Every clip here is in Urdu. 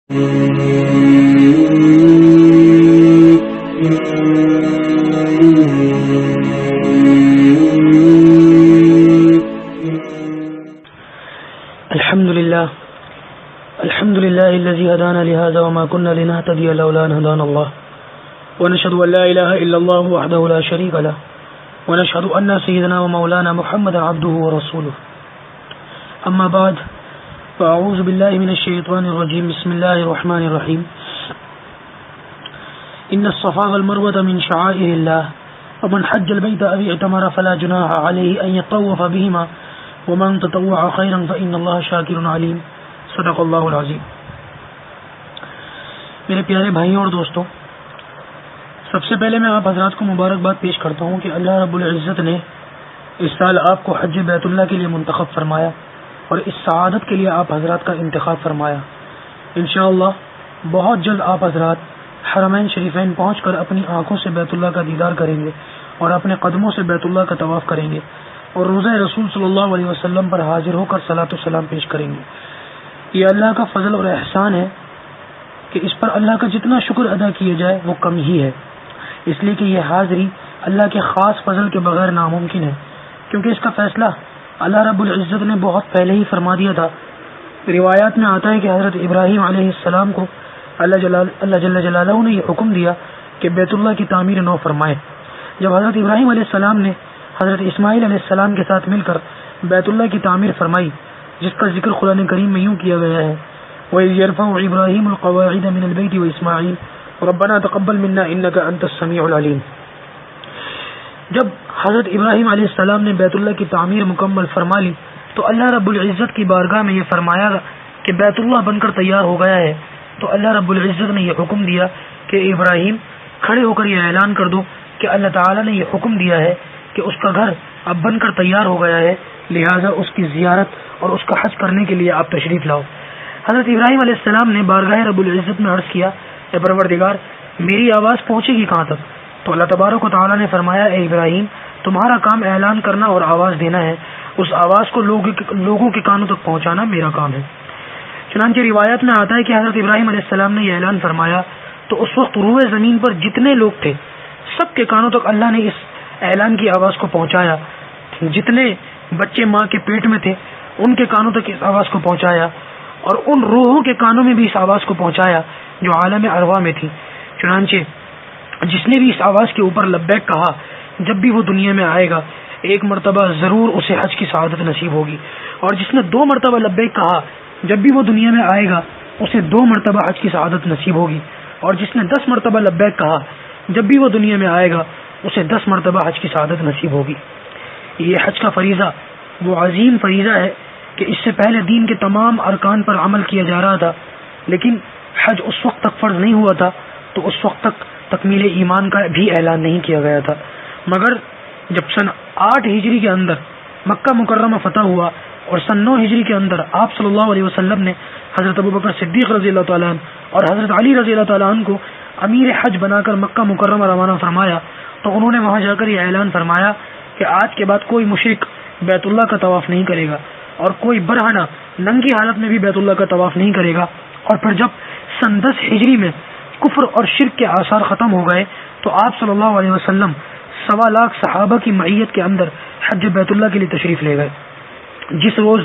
الحمد لله الذي هدانا لهذا وما كنا لنهتدي لولا أن هدانا الله ونشهد أن لا إله إلا الله وحده لا شريك له ونشهد أن سيدنا ومولانا محمدا عبده ورسوله أما بعد فأعوذ بالله من الشيطان الرجيم بسم الله الرحمن الرحيم إن الصفا والمروة من شعائر الله ومن حج البيت أو اعتمر فلا جناح عليه أن يطوف بهما ومن تطوع خيرا فإن الله شاكر عليم صدق اللہ العظیم۔ میرے پیارے بھائیوں اور دوستوں، سب سے پہلے میں آپ حضرات کو مبارکباد پیش کرتا ہوں کہ اللہ رب العزت نے اس سال آپ کو حج بیت اللہ کے لیے منتخب فرمایا اور اس سعادت کے لیے آپ حضرات کا انتخاب فرمایا۔ انشاءاللہ بہت جلد آپ حضرات حرمین شریفین پہنچ کر اپنی آنکھوں سے بیت اللہ کا دیدار کریں گے اور اپنے قدموں سے بیت اللہ کا طواف کریں گے اور روضہ رسول صلی اللہ علیہ وسلم پر حاضر ہو کر صلاۃ و سلام پیش کریں گے۔ یہ اللہ کا فضل اور احسان ہے کہ اس پر اللہ کا جتنا شکر ادا کیا جائے وہ کم ہی ہے، اس لیے کہ یہ حاضری اللہ کے خاص فضل کے بغیر ناممکن ہے، کیونکہ اس کا فیصلہ اللہ رب العزت نے بہت پہلے ہی فرما دیا تھا۔ روایات میں آتا ہے کہ حضرت ابراہیم علیہ السلام کو اللہ جل جلالہ نے یہ حکم دیا کہ بیت اللہ کی تعمیر نو فرمائے۔ جب حضرت ابراہیم علیہ السلام نے حضرت اسماعیل علیہ السلام کے ساتھ مل کر بیت اللہ کی تعمیر فرمائی، جس کا ذکر قرآن کریم میں یوں کیا گیا ہے وَإِذْ يَرْفَعُ إِبْرَاهِيمُ الْقَوَاعِدَ مِنَ الْبَيْتِ وَإِسْمَاعِيلُ رَبَّنَا تَقَبَّلْ مِنَّا إِنَّكَ أَنْتَ السَّمِيعُ الْعَلِيمُ۔ جب حضرت ابراہیم علیہ السلام نے بیت اللہ کی تعمیر مکمل فرما لی تو اللہ رب العزت کی بارگاہ میں یہ فرمایا کہ بیت اللہ بن کر تیار ہو گیا ہے، تو اللہ رب العزت نے یہ حکم دیا کہ ابراہیم کھڑے ہو کر یہ اعلان کر دو کہ اللہ تعالیٰ نے یہ حکم دیا ہے کہ اس کا گھر اب بن کر تیار ہو گیا ہے، لہٰذا اس کی زیارت اور اس کا حج کرنے کے لیے آپ تشریف لاؤ۔ حضرت ابراہیم علیہ السلام نے بارگاہ رب العزت میں عرض کیا، اے پروردگار میری آواز پہنچے گی کہاں تک؟ تو اللہ تبارک و تعالیٰ نے فرمایا، اے ابراہیم تمہارا کام اعلان کرنا اور آواز دینا ہے، اس آواز کو لوگوں کے کانوں تک پہنچانا میرا کام ہے۔ چنانچہ روایت میں آتا ہے کہ حضرت ابراہیم علیہ السلام نے یہ اعلان فرمایا تو اس وقت روئے زمین پر جتنے لوگ تھے سب کے کانوں تک اللہ نے اس اعلان کی آواز کو پہنچایا، جتنے بچے ماں کے پیٹ میں تھے ان کے کانوں تک اس آواز کو پہنچایا اور ان روحوں کے کانوں میں بھی اس آواز کو پہنچایا جو عالم ارواح میں تھی۔ چنانچہ جس نے بھی اس آواز کے اوپر لبیک کہا جب بھی وہ دنیا میں آئے گا ایک مرتبہ ضرور اسے حج کی سعادت نصیب ہوگی، اور جس نے 2 مرتبہ لبیک کہا جب بھی وہ دنیا میں آئے گا اسے 2 مرتبہ حج کی سعادت نصیب ہوگی، اور جس نے 10 مرتبہ لبیک کہا جب بھی وہ دنیا میں آئے گا اسے 10 مرتبہ حج کی سعادت نصیب ہوگی۔ یہ حج کا فریضہ وہ عظیم فریضہ ہے کہ اس سے پہلے دین کے تمام ارکان پر عمل کیا جا رہا تھا، لیکن حج اس وقت تک فرض نہیں ہوا تھا تو اس وقت تک تکمیل ایمان کا بھی اعلان نہیں کیا گیا تھا، مگر جب سن 8 ہجری کے اندر مکہ مکرمہ فتح ہوا اور سن 9 ہجری کے اندر آپ صلی اللہ علیہ وسلم نے حضرت ابوبکر صدیق رضی اللہ تعالیٰ عنہ اور حضرت علی رضی اللہ تعالیٰ عنہ کو امیر حج بنا کر مکہ مکرمہ روانہ فرمایا تو انہوں نے وہاں جا کر یہ اعلان فرمایا کہ آج کے بعد کوئی مشرک بیت اللہ کا طواف نہیں کرے گا اور کوئی برہنہ ننگی حالت میں بھی بیت اللہ کا طواف نہیں کرے گا۔ اور پھر جب سن 10 ہجری میں کفر اور شرک کے آثار ختم ہو گئے تو آپ صلی اللہ علیہ وسلم 1.25 لاکھ صحابہ کی معیت کے اندر حج بیت اللہ کے لیے تشریف لے گئے۔ جس روز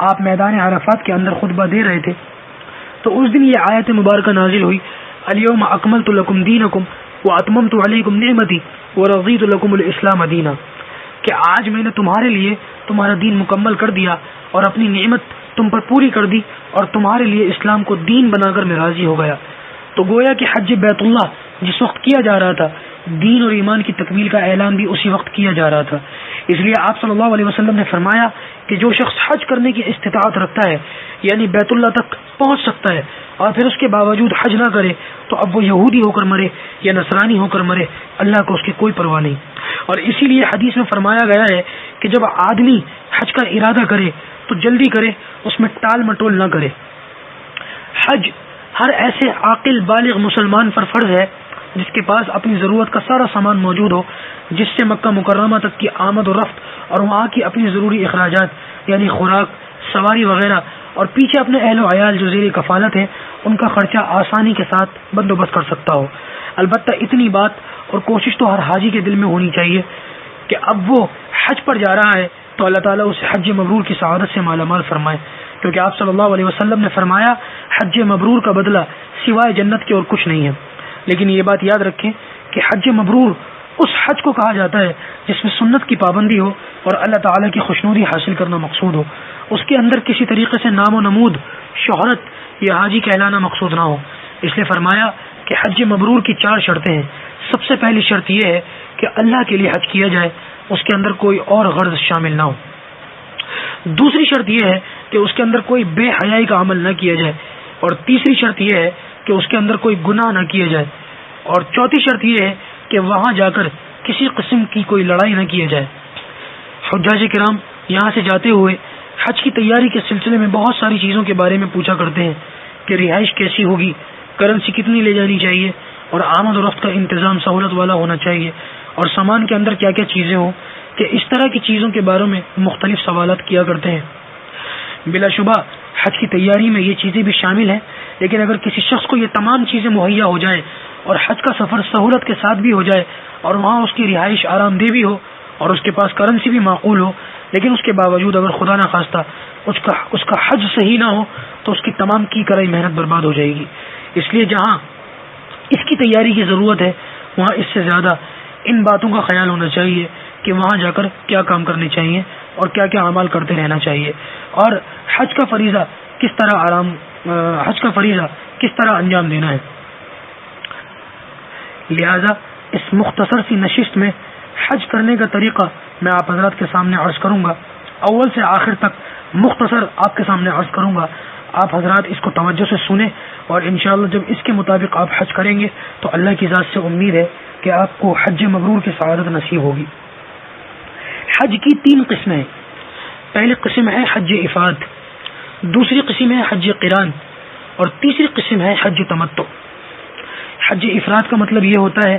آپ میدان عرفات کے اندر خطبہ دے رہے تھے تو اس دن یہ آیت مبارکہ نازل ہوئی، الیوم اکملت لکم دینکم واتممت علیکم نعمتی ورضیت لکم الاسلام دینا، کہ آج میں نے تمہارے لیے تمہارا دین مکمل کر دیا اور اپنی نعمت تم پر پوری کر دی اور تمہارے لیے اسلام کو دین بنا کر میں راضی ہو گیا۔ تو گویا کہ حج بیت اللہ جس وقت کیا جا رہا تھا دین اور ایمان کی تکمیل کا اعلان بھی اسی وقت کیا جا رہا تھا، اس لیے آپ صلی اللہ علیہ وسلم نے فرمایا کہ جو شخص حج کرنے کی استطاعت رکھتا ہے یعنی بیت اللہ تک پہنچ سکتا ہے اور پھر اس کے باوجود حج نہ کرے تو اب وہ یہودی ہو کر مرے یا نصرانی ہو کر مرے، اللہ کو اس کی کوئی پرواہ نہیں۔ اور اسی لیے حدیث میں فرمایا گیا ہے کہ جب آدمی حج کا ارادہ کرے تو جلدی کرے، اس میں ٹال مٹول نہ کرے۔ حج ہر ایسے عاقل بالغ مسلمان پر فرض ہے جس کے پاس اپنی ضرورت کا سارا سامان موجود ہو، جس سے مکہ مکرمہ تک کی آمد و رفت اور وہاں کی اپنی ضروری اخراجات یعنی خوراک، سواری وغیرہ، اور پیچھے اپنے اہل و عیال جو زیر کفالت ہیں ان کا خرچہ آسانی کے ساتھ بندوبست کر سکتا ہو۔ البتہ اتنی بات اور کوشش تو ہر حاجی کے دل میں ہونی چاہیے کہ اب وہ حج پر جا رہا ہے تو اللہ تعالیٰ اسے حج مبرور کی سعادت سے مالا مال فرمائے، کیونکہ آپ صلی اللہ علیہ وسلم نے فرمایا حج مبرور کا بدلہ سوائے جنت کے اور کچھ نہیں ہے۔ لیکن یہ بات یاد رکھیں کہ حج مبرور اس حج کو کہا جاتا ہے جس میں سنت کی پابندی ہو اور اللہ تعالیٰ کی خوشنودی حاصل کرنا مقصود ہو، اس کے اندر کسی طریقے سے نام و نمود، شہرت یا حاجی کہلانا مقصود نہ ہو۔ اس لیے فرمایا کہ حج مبرور کی 4 شرطیں ہیں۔ سب سے پہلی شرط یہ ہے کہ اللہ کے لیے حج کیا جائے، اس کے اندر کوئی اور غرض شامل نہ ہو۔ دوسری شرط یہ ہے کہ اس کے اندر کوئی بے حیائی کا عمل نہ کیا جائے، اور تیسری شرط یہ ہے کہ اس کے اندر کوئی گناہ نہ کیا جائے، اور چوتھی شرط یہ ہے کہ وہاں جا کر کسی قسم کی کوئی لڑائی نہ کیا جائے۔ حجاج کرام یہاں سے جاتے ہوئے حج کی تیاری کے سلسلے میں بہت ساری چیزوں کے بارے میں پوچھا کرتے ہیں کہ رہائش کیسی ہوگی، کرنسی کتنی لے جانی چاہیے، اور آمد و رفت کا انتظام سہولت والا ہونا چاہیے، اور سامان کے اندر کیا کیا چیزیں ہوں، کہ اس طرح کی چیزوں کے بارے میں مختلف سوالات کیا کرتے ہیں۔ بلا شبہ حج کی تیاری میں یہ چیزیں بھی شامل ہیں، لیکن اگر کسی شخص کو یہ تمام چیزیں مہیا ہو جائیں اور حج کا سفر سہولت کے ساتھ بھی ہو جائے اور وہاں اس کی رہائش آرام دہ بھی ہو اور اس کے پاس کرنسی بھی معقول ہو، لیکن اس کے باوجود اگر خدا نہ خواستہ اس کا حج صحیح نہ ہو تو اس کی تمام کی کرائی محنت برباد ہو جائے گی۔ اس لیے جہاں اس کی تیاری کی ضرورت ہے وہاں اس سے زیادہ ان باتوں کا خیال ہونا چاہیے کہ وہاں جا کر کیا کام کرنے چاہیے اور کیا کیا اعمال کرتے رہنا چاہیے، اور حج کا فریضہ کس طرح انجام دینا ہے۔ لہذا اس مختصر سی نشست میں حج کرنے کا طریقہ میں آپ حضرات کے سامنے عرض کروں گا، اول سے آخر تک مختصر آپ کے سامنے عرض کروں گا۔ آپ حضرات اس کو توجہ سے سنیں، اور انشاءاللہ جب اس کے مطابق آپ حج کریں گے تو اللہ کی ذات سے امید ہے کہ آپ کو حج مبرور کی سعادت نصیب ہوگی۔ حج کی 3 قسمیں ہیں۔ پہلی قسم ہے حج افراد، دوسری قسم ہے حج قران، اور تیسری قسم ہے حج تمتع۔ حج افراد کا مطلب یہ ہوتا ہے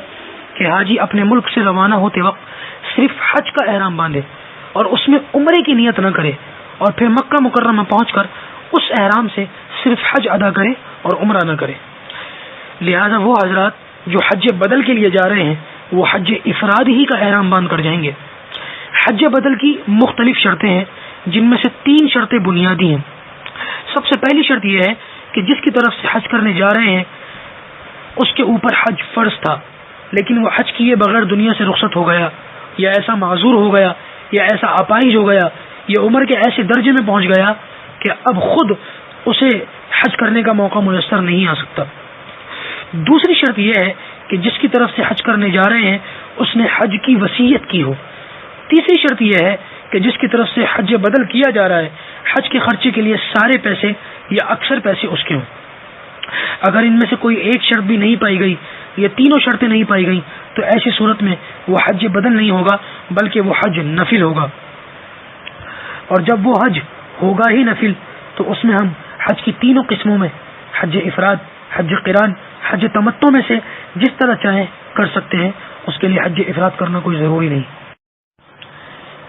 کہ حاجی اپنے ملک سے روانہ ہوتے وقت صرف حج کا احرام باندھے اور اس میں عمرے کی نیت نہ کرے، اور پھر مکہ مکرمہ پہنچ کر اس احرام سے صرف حج ادا کرے اور عمرہ نہ کرے۔ لہذا وہ حضرات جو حج بدل کے لیے جا رہے ہیں وہ حج افراد ہی کا احرام باندھ کر جائیں گے۔ حج بدل کی مختلف شرطیں ہیں، جن میں سے 3 شرطیں بنیادی ہیں۔ سب سے پہلی شرط یہ ہے کہ جس کی طرف سے حج کرنے جا رہے ہیں اس کے اوپر حج فرض تھا، لیکن وہ حج کیے بغیر دنیا سے رخصت ہو گیا، یا ایسا معذور ہو گیا، یا ایسا اپاہج ہو گیا، یا عمر کے ایسے درجے میں پہنچ گیا کہ اب خود اسے حج کرنے کا موقع میسر نہیں آ سکتا۔ دوسری شرط یہ ہے کہ جس کی طرف سے حج کرنے جا رہے ہیں اس نے حج کی وصیت کی ہو۔ تیسری شرط یہ ہے کہ جس کی طرف سے حج بدل کیا جا رہا ہے حج کے خرچے کے لیے سارے پیسے یا اکثر پیسے اس کے ہوں۔ اگر ان میں سے کوئی ایک شرط بھی نہیں پائی گئی یا تینوں شرطیں نہیں پائی گئیں تو ایسی صورت میں وہ حج بدل نہیں ہوگا بلکہ وہ حج نفل ہوگا، اور جب وہ حج ہوگا ہی نفل تو اس میں ہم حج کی 3 قسموں میں حج افراد، حج قران، حج تمتع میں سے جس طرح چاہیں کر سکتے ہیں۔ اس کے لیے حج افراد کرنا کوئی ضروری نہیں۔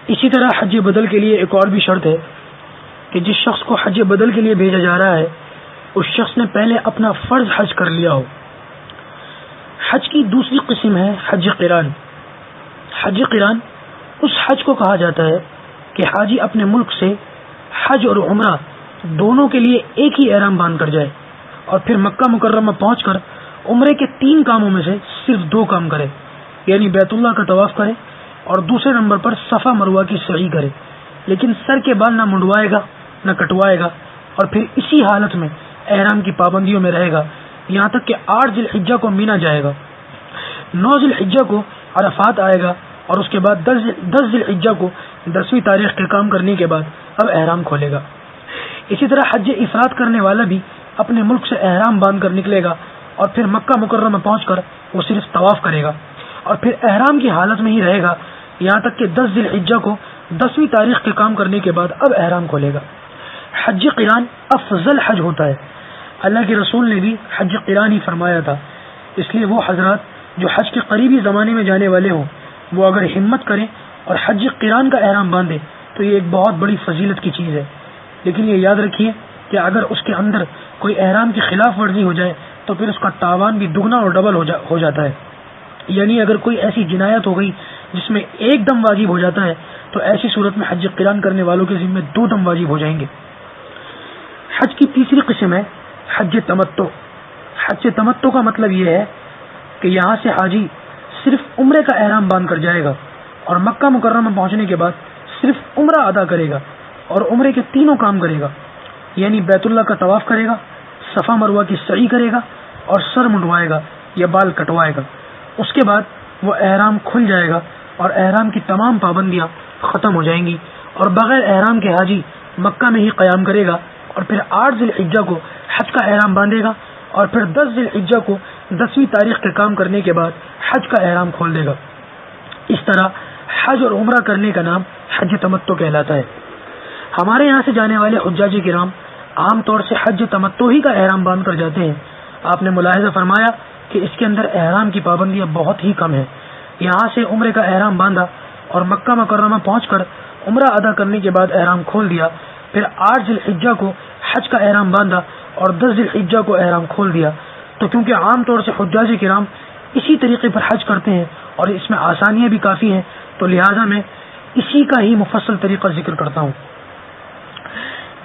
اسی طرح حج بدل کے لیے ایک اور بھی شرط ہے کہ جس شخص کو حج بدل کے لیے بھیجا جا رہا ہے اس شخص نے پہلے اپنا فرض حج کر لیا ہو۔ حج کی دوسری قسم ہے حج قران۔ حج قران اس حج کو کہا جاتا ہے کہ حاجی اپنے ملک سے حج اور عمرہ دونوں کے لیے ایک ہی احرام باندھ کر جائے اور پھر مکہ مکرمہ پہنچ کر عمرے کے 3 کاموں میں سے صرف 2 کام کرے، یعنی بیت اللہ کا طواف کرے اور دوسرے نمبر پر صفا مروہ کی سعی کرے، لیکن سر کے بال نہ منڈوائے گا نہ کٹوائے گا، اور پھر اسی حالت میں احرام کی پابندیوں میں رہے گا یہاں تک کہ 8 ذی الحجہ کو مینا جائے گا، 9 ذی الحجہ کو عرفات آئے گا، اور اس کے بعد 10 ذی الحجہ کو 10ویں تاریخ کے کام کرنے کے بعد اب احرام کھولے گا۔ اسی طرح حج افراد کرنے والا بھی اپنے ملک سے احرام باندھ کر نکلے گا اور پھر مکہ مکرمہ پہنچ کر وہ صرف طواف کرے گا اور پھر احرام کی حالت میں ہی رہے گا یہاں تک کہ 10 ذی الحجہ کو 10ویں تاریخ کے کام کرنے کے بعد اب احرام کھولے گا۔ حج قران افضل حج ہوتا ہے، اللہ کے رسول نے بھی حج قران ہی فرمایا تھا، اس لیے وہ حضرات جو حج کے قریبی زمانے میں جانے والے ہوں وہ اگر ہمت کریں اور حج قران کا احرام باندھیں تو یہ ایک بہت بڑی فضیلت کی چیز ہے۔ لیکن یہ یاد رکھیے کہ اگر اس کے اندر کوئی احرام کی خلاف ورزی ہو جائے تو پھر اس کا تاوان بھی دگنا اور ڈبل ہو جاتا ہے. یعنی اگر کوئی ایسی جنایت ہو گئی جس میں ایک دم واجب ہو جاتا ہے تو ایسی صورت میں حج قران کرنے والوں کے ذمہ 2 دم واجب ہو جائیں گے. حج کی تیسری قسم ہے حج تمتع. حج تمتع کا مطلب یہ ہے کہ یہاں سے حاجی صرف عمرے کا احرام باندھ کر جائے گا اور مکہ مکرمہ پہنچنے کے بعد صرف عمرہ ادا کرے گا اور عمرے کے تینوں کام کرے گا. یعنی بیت اللہ کا طواف کرے گا، صفا مروہ کی سعی کرے گا اور سر منڈوائے گا یا بال کٹوائے گا. اس کے بعد وہ احرام کھل جائے گا اور احرام کی تمام پابندیاں ختم ہو جائیں گی اور بغیر احرام کے حاجی مکہ میں ہی قیام کرے گا اور پھر 8 ذی الحجہ کو حج کا احرام باندھے گا اور پھر 10 ذی الحجہ کو 10ویں تاریخ کے کام کرنے کے بعد حج کا احرام کھول دے گا. اس طرح حج اور عمرہ کرنے کا نام حج تمتع کہلاتا ہے. ہمارے یہاں سے جانے والے حجاج کرام عام طور سے حج تمتع ہی کا احرام باندھ کر جاتے ہیں. آپ نے ملاحظہ فرمایا کہ اس کے اندر احرام کی پابندیاں بہت ہی کم ہیں. یہاں سے عمرے کا احرام باندھا اور مکہ مکرمہ پہنچ کر عمرہ ادا کرنے کے بعد احرام کھول دیا، پھر 8 ذی الحجہ کو حج کا احرام باندھا اور 10 ذی الحجہ کو احرام کھول دیا. تو کیونکہ عام طور سے حجاج کرام اسی طریقے پر حج کرتے ہیں اور اس میں آسانیاں بھی کافی ہیں، تو لہٰذا میں اسی کا ہی مفصل طریقہ ذکر کرتا ہوں.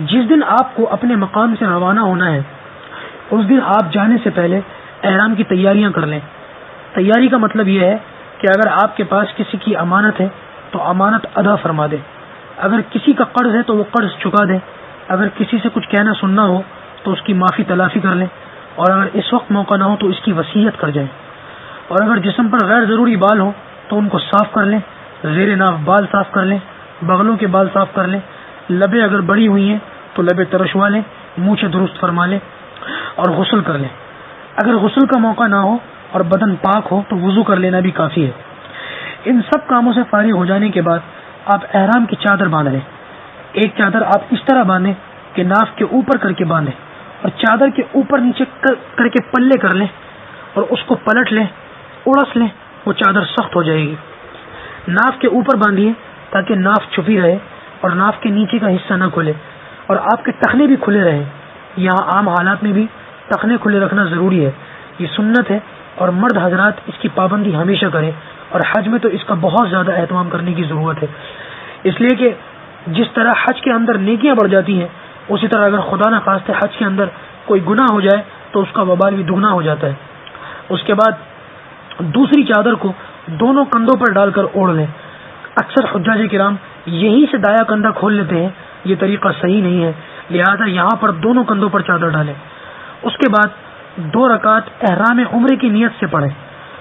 جس دن آپ کو اپنے مقام سے روانہ ہونا ہے اس دن آپ جانے سے پہلے احرام کی تیاریاں کر لیں. تیاری کا مطلب یہ ہے کہ اگر آپ کے پاس کسی کی امانت ہے تو امانت ادا فرما دیں، اگر کسی کا قرض ہے تو وہ قرض چکا دیں، اگر کسی سے کچھ کہنا سننا ہو تو اس کی معافی تلافی کر لیں، اور اگر اس وقت موقع نہ ہو تو اس کی وصیت کر جائیں. اور اگر جسم پر غیر ضروری بال ہوں تو ان کو صاف کر لیں، زیر ناف بال صاف کر لیں، بغلوں کے بال صاف کر لیں، لبیں اگر بڑی ہوئی ہیں تو لبیں ترشوا لیں، مونچھیں درست فرما لیں اور غسل کر لیں. اگر غسل کا موقع نہ ہو اور بدن پاک ہو تو وضو کر لینا بھی کافی ہے. ان سب کاموں سے فارغ ہو جانے کے بعد آپ احرام کی چادر باندھ لیں. ایک چادر آپ اس طرح باندھیں کہ ناف کے اوپر کر کے باندھیں اور چادر کے اوپر نیچے کر کے پلے کر لیں اور اس کو پلٹ لیں، اڑس لیں، وہ چادر سخت ہو جائے گی. ناف کے اوپر باندھیے تاکہ ناف چھپی رہے اور ناف کے نیچے کا حصہ نہ کھلے اور آپ کے ٹخنے بھی کھلے رہیں. یہاں عام حالات میں بھی ٹخنے کھلے رکھنا ضروری ہے، یہ سنت ہے اور مرد حضرات اس کی پابندی ہمیشہ کریں، اور حج میں تو اس کا بہت زیادہ اہتمام کرنے کی ضرورت ہے. اس لیے کہ جس طرح حج کے اندر نیکیاں بڑھ جاتی ہیں اسی طرح اگر خدا نہ خواستہ حج کے اندر کوئی گناہ ہو جائے تو اس کا وبال بھی دگنا ہو جاتا ہے. اس کے بعد دوسری چادر کو دونوں کندھوں پر ڈال کر اوڑھ لیں. اکثر حجاج کرام یہیں سے دایاں کندھا کھول لیتے ہیں، یہ طریقہ صحیح نہیں ہے، لہذا یہاں پر دونوں کندھوں پر چادر ڈالیں. اس کے بعد 2 رکعت احرام عمرے کی نیت سے پڑھیں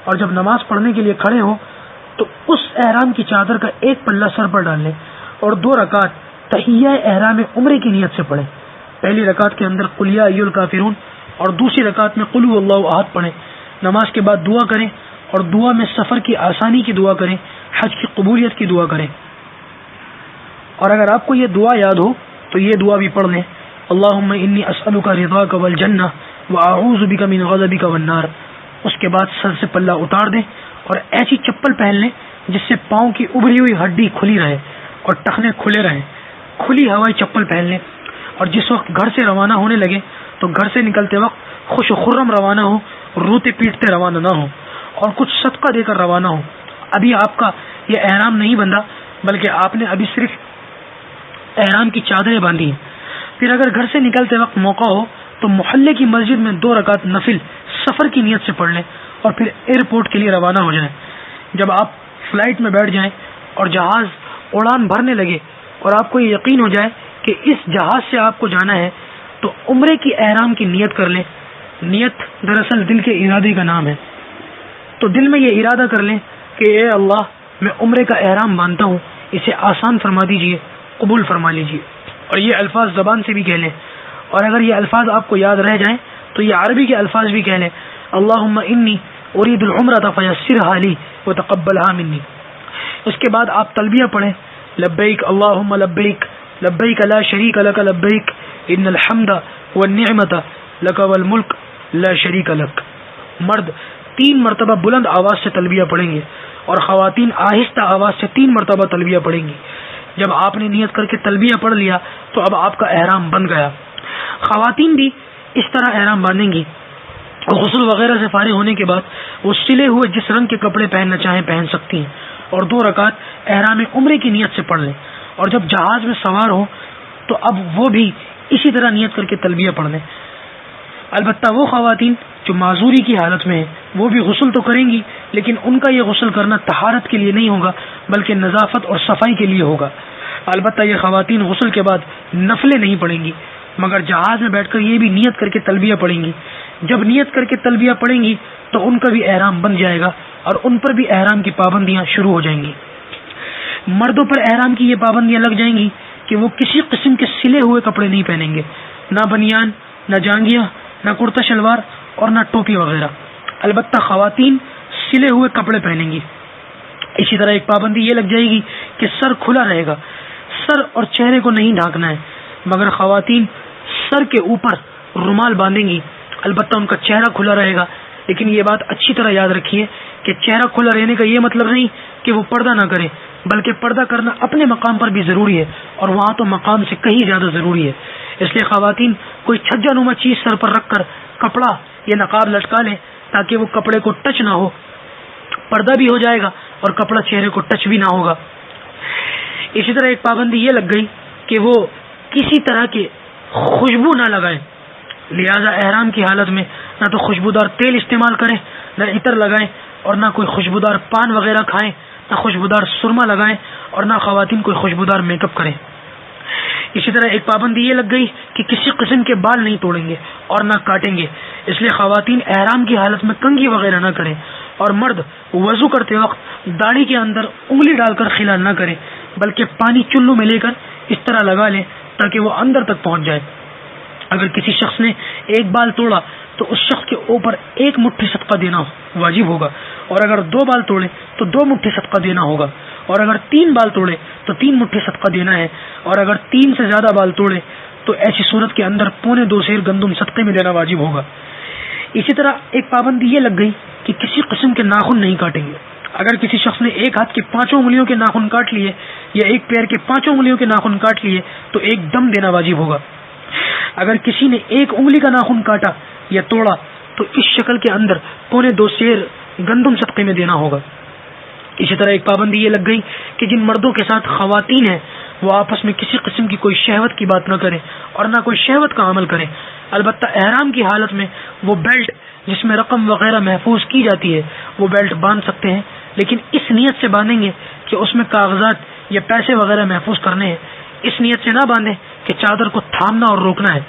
اور جب نماز پڑھنے کے لیے کھڑے ہوں تو اس احرام کی چادر کا ایک پلہ سر پر ڈال لیں اور 2 رکعت تحیہ احرام عمرے کی نیت سے پڑھیں. پہلی رکعت کے اندر قل یا ایھا الکافرون اور دوسری رکعت میں قل ھو اللہ احد پڑھیں. نماز کے بعد دعا کریں اور دعا میں سفر کی آسانی کی دعا کریں، حج کی قبولیت کی دعا کریں. اور اگر آپ کو یہ دعا یاد ہو تو یہ دعا بھی پڑھ لیں، اللہم انی اسألک رضاک والجنہ واعوذ بک من غضبک والنار. اس کے بعد سر سے پلہ اتار دیں اور ایسی چپل پہن لیں جس سے پاؤں کی ابھری ہوئی ہڈی کھلی رہے اور ٹخنے کھلے رہیں. کھلی ہوائی چپل پہن لیں اور جس وقت گھر سے روانہ ہونے لگے تو گھر سے نکلتے وقت خوش و خرم روانہ ہو، روتے پیٹتے روانہ نہ ہو اور کچھ صدقہ دے کر روانہ ہو. ابھی آپ کا یہ احرام نہیں بندھا بلکہ آپ نے ابھی صرف احرام کی چادریں باندھی ہیں. پھر اگر گھر سے نکلتے وقت موقع ہو تو محلے کی مسجد میں 2 رکعت نفل سفر کی نیت سے پڑھ لیں اور پھر ایئرپورٹ کے لیے روانہ ہو جائیں. جب آپ فلائٹ میں بیٹھ جائیں اور جہاز اڑان بھرنے لگے اور آپ کو یہ یقین ہو جائے کہ اس جہاز سے آپ کو جانا ہے تو عمرے کی احرام کی نیت کر لیں. نیت دراصل دل کے ارادے کا نام ہے، تو دل میں یہ ارادہ کر لیں کہ اے اللہ میں عمرے کا احرام باندھتا ہوں، اسے آسان فرما دیجئے، قبول فرما لیجئے. اور یہ الفاظ زبان سے بھی کہہ لیں، اور اگر یہ الفاظ آپ کو یاد رہ جائیں تو یہ عربی کے الفاظ بھی کہہ لیں، اللہم انی ارید العمرۃ فیسرھا لی وتقبلھا منی. اس کے بعد آپ تلبیہ پڑھیں، لبیک اللہم لبیک لبیک لا شریک لک لبیک ان الحمد والنعمت لک والملک لا شریک لک. مرد 3 مرتبہ بلند آواز سے تلبیہ پڑھیں گے اور خواتین آہستہ آواز سے 3 مرتبہ تلبیہ پڑھیں گی. جب آپ نے نیت کر کے تلبیہ پڑھ لیا تو اب آپ کا احرام بن گیا. خواتین بھی اس طرح احرام باندھیں گی اور غسل وغیرہ سے فارغ ہونے کے بعد وہ سلے ہوئے جس رنگ کے کپڑے پہننا چاہیں پہن سکتی ہیں اور 2 رکعت احرام عمرے کی نیت سے پڑھ لیں، اور جب جہاز میں سوار ہو تو اب وہ بھی اسی طرح نیت کر کے تلبیہ پڑھ لیں۔ البتہ وہ خواتین جو معذوری کی حالت میں ہیں وہ بھی غسل تو کریں گی، لیکن ان کا یہ غسل کرنا طہارت کے لیے نہیں ہوگا بلکہ نظافت اور صفائی کے لیے ہوگا۔ البتہ یہ خواتین غسل کے بعد نفلیں نہیں پڑھیں گی، مگر جہاز میں بیٹھ کر یہ بھی نیت کر کے تلبیہ پڑھیں گی۔ جب نیت کر کے تلبیہ پڑھیں گی تو ان کا بھی احرام بن جائے گا اور ان پر بھی احرام کی پابندیاں شروع ہو جائیں گی۔ مردوں پر احرام کی یہ پابندیاں لگ جائیں گی کہ وہ کسی قسم کے سلے ہوئے کپڑے نہیں پہنیں گے، نہ بنیان، نہ جانگیاں، نہ کرتا شلوار اور نہ ٹوپی وغیرہ۔ البتہ خواتین سلے ہوئے کپڑے پہنیں گی۔ اسی طرح ایک پابندی یہ لگ جائے گی کہ سر کھلا رہے گا، سر اور چہرے کو نہیں ڈھانکنا ہے، مگر خواتین سر کے اوپر رومال باندھیں گی، البتہ ان کا چہرہ کھلا رہے گا۔ لیکن یہ بات اچھی طرح یاد رکھیے کہ چہرہ کھلا رہنے کا یہ مطلب نہیں کہ وہ پردہ نہ کرے، بلکہ پردہ کرنا اپنے مقام پر بھی ضروری ہے اور وہاں تو مقام سے کہیں زیادہ ضروری ہے۔ اس لیے خواتین کوئی چھجا نما چیز سر پر رکھ کر کپڑا یا نقاب لٹکا لیں تاکہ وہ کپڑے کو ٹچ نہ ہو، پردہ بھی ہو جائے گا اور کپڑا چہرے کو ٹچ بھی نہ ہوگا۔ اسی طرح ایک پابندی یہ لگ گئی کہ وہ کسی طرح کی خوشبو نہ لگائیں، لہذا احرام کی حالت میں نہ تو خوشبودار تیل استعمال کریں، نہ عطر لگائیں، اور نہ کوئی خوشبودار پان وغیرہ کھائیں، نہ خوشبودار سرما لگائیں، اور نہ خواتین کوئی خوشبودار میک اپ کریں۔ اسی طرح ایک پابندی یہ لگ گئی کہ کسی قسم کے بال نہیں توڑیں گے اور نہ کاٹیں گے، اس لیے خواتین احرام کی حالت میں کنگھی وغیرہ نہ کریں، اور مرد وضو کرتے وقت داڑھی کے اندر انگلی ڈال کر خلال نہ کریں، بلکہ پانی چلو میں لے کر اس طرح لگا لیں تاکہ وہ اندر تک پہنچ جائے۔ اگر کسی شخص نے ایک بال توڑا تو اس شخص کے اوپر 1 مٹھی صدقہ دینا واجب ہوگا، اور اگر 2 بال توڑے تو 2 مٹھی صدقہ دینا ہوگا، اور اگر 3 بال توڑے تو 3 مٹھی صدقہ دینا ہے، اور اگر 3 سے زیادہ بال توڑے تو ایسی صورت کے اندر 2.25 سیر گندم صدقے میں دینا واجب ہوگا۔ اسی طرح ایک پابندی یہ لگ گئی کہ کسی قسم کے ناخن نہیں کاٹیں گے۔ اگر کسی شخص نے ایک ہاتھ کے 5 انگلیوں کے ناخن کاٹ لیے یا ایک پیر کے 5 انگلیوں کے ناخن کاٹ لیے تو 1 دم دینا واجب ہوگا۔ اگر کسی نے 1 انگلی کا ناخن کاٹا یا توڑا تو اس شکل کے اندر 2.25 سیر گندم صدقے میں دینا ہوگا۔ اسی طرح ایک پابندی یہ لگ گئی کہ جن مردوں کے ساتھ خواتین ہیں وہ آپس میں کسی قسم کی کوئی شہوت کی بات نہ کریں اور نہ کوئی شہوت کا عمل کریں۔ البتہ احرام کی حالت میں وہ بیلٹ جس میں رقم وغیرہ محفوظ کی جاتی ہے وہ بیلٹ باندھ سکتے ہیں، لیکن اس نیت سے باندھیں گے کہ اس میں کاغذات یا پیسے وغیرہ محفوظ کرنے ہیں، اس نیت سے نہ باندھیں کہ چادر کو تھامنا اور روکنا ہے۔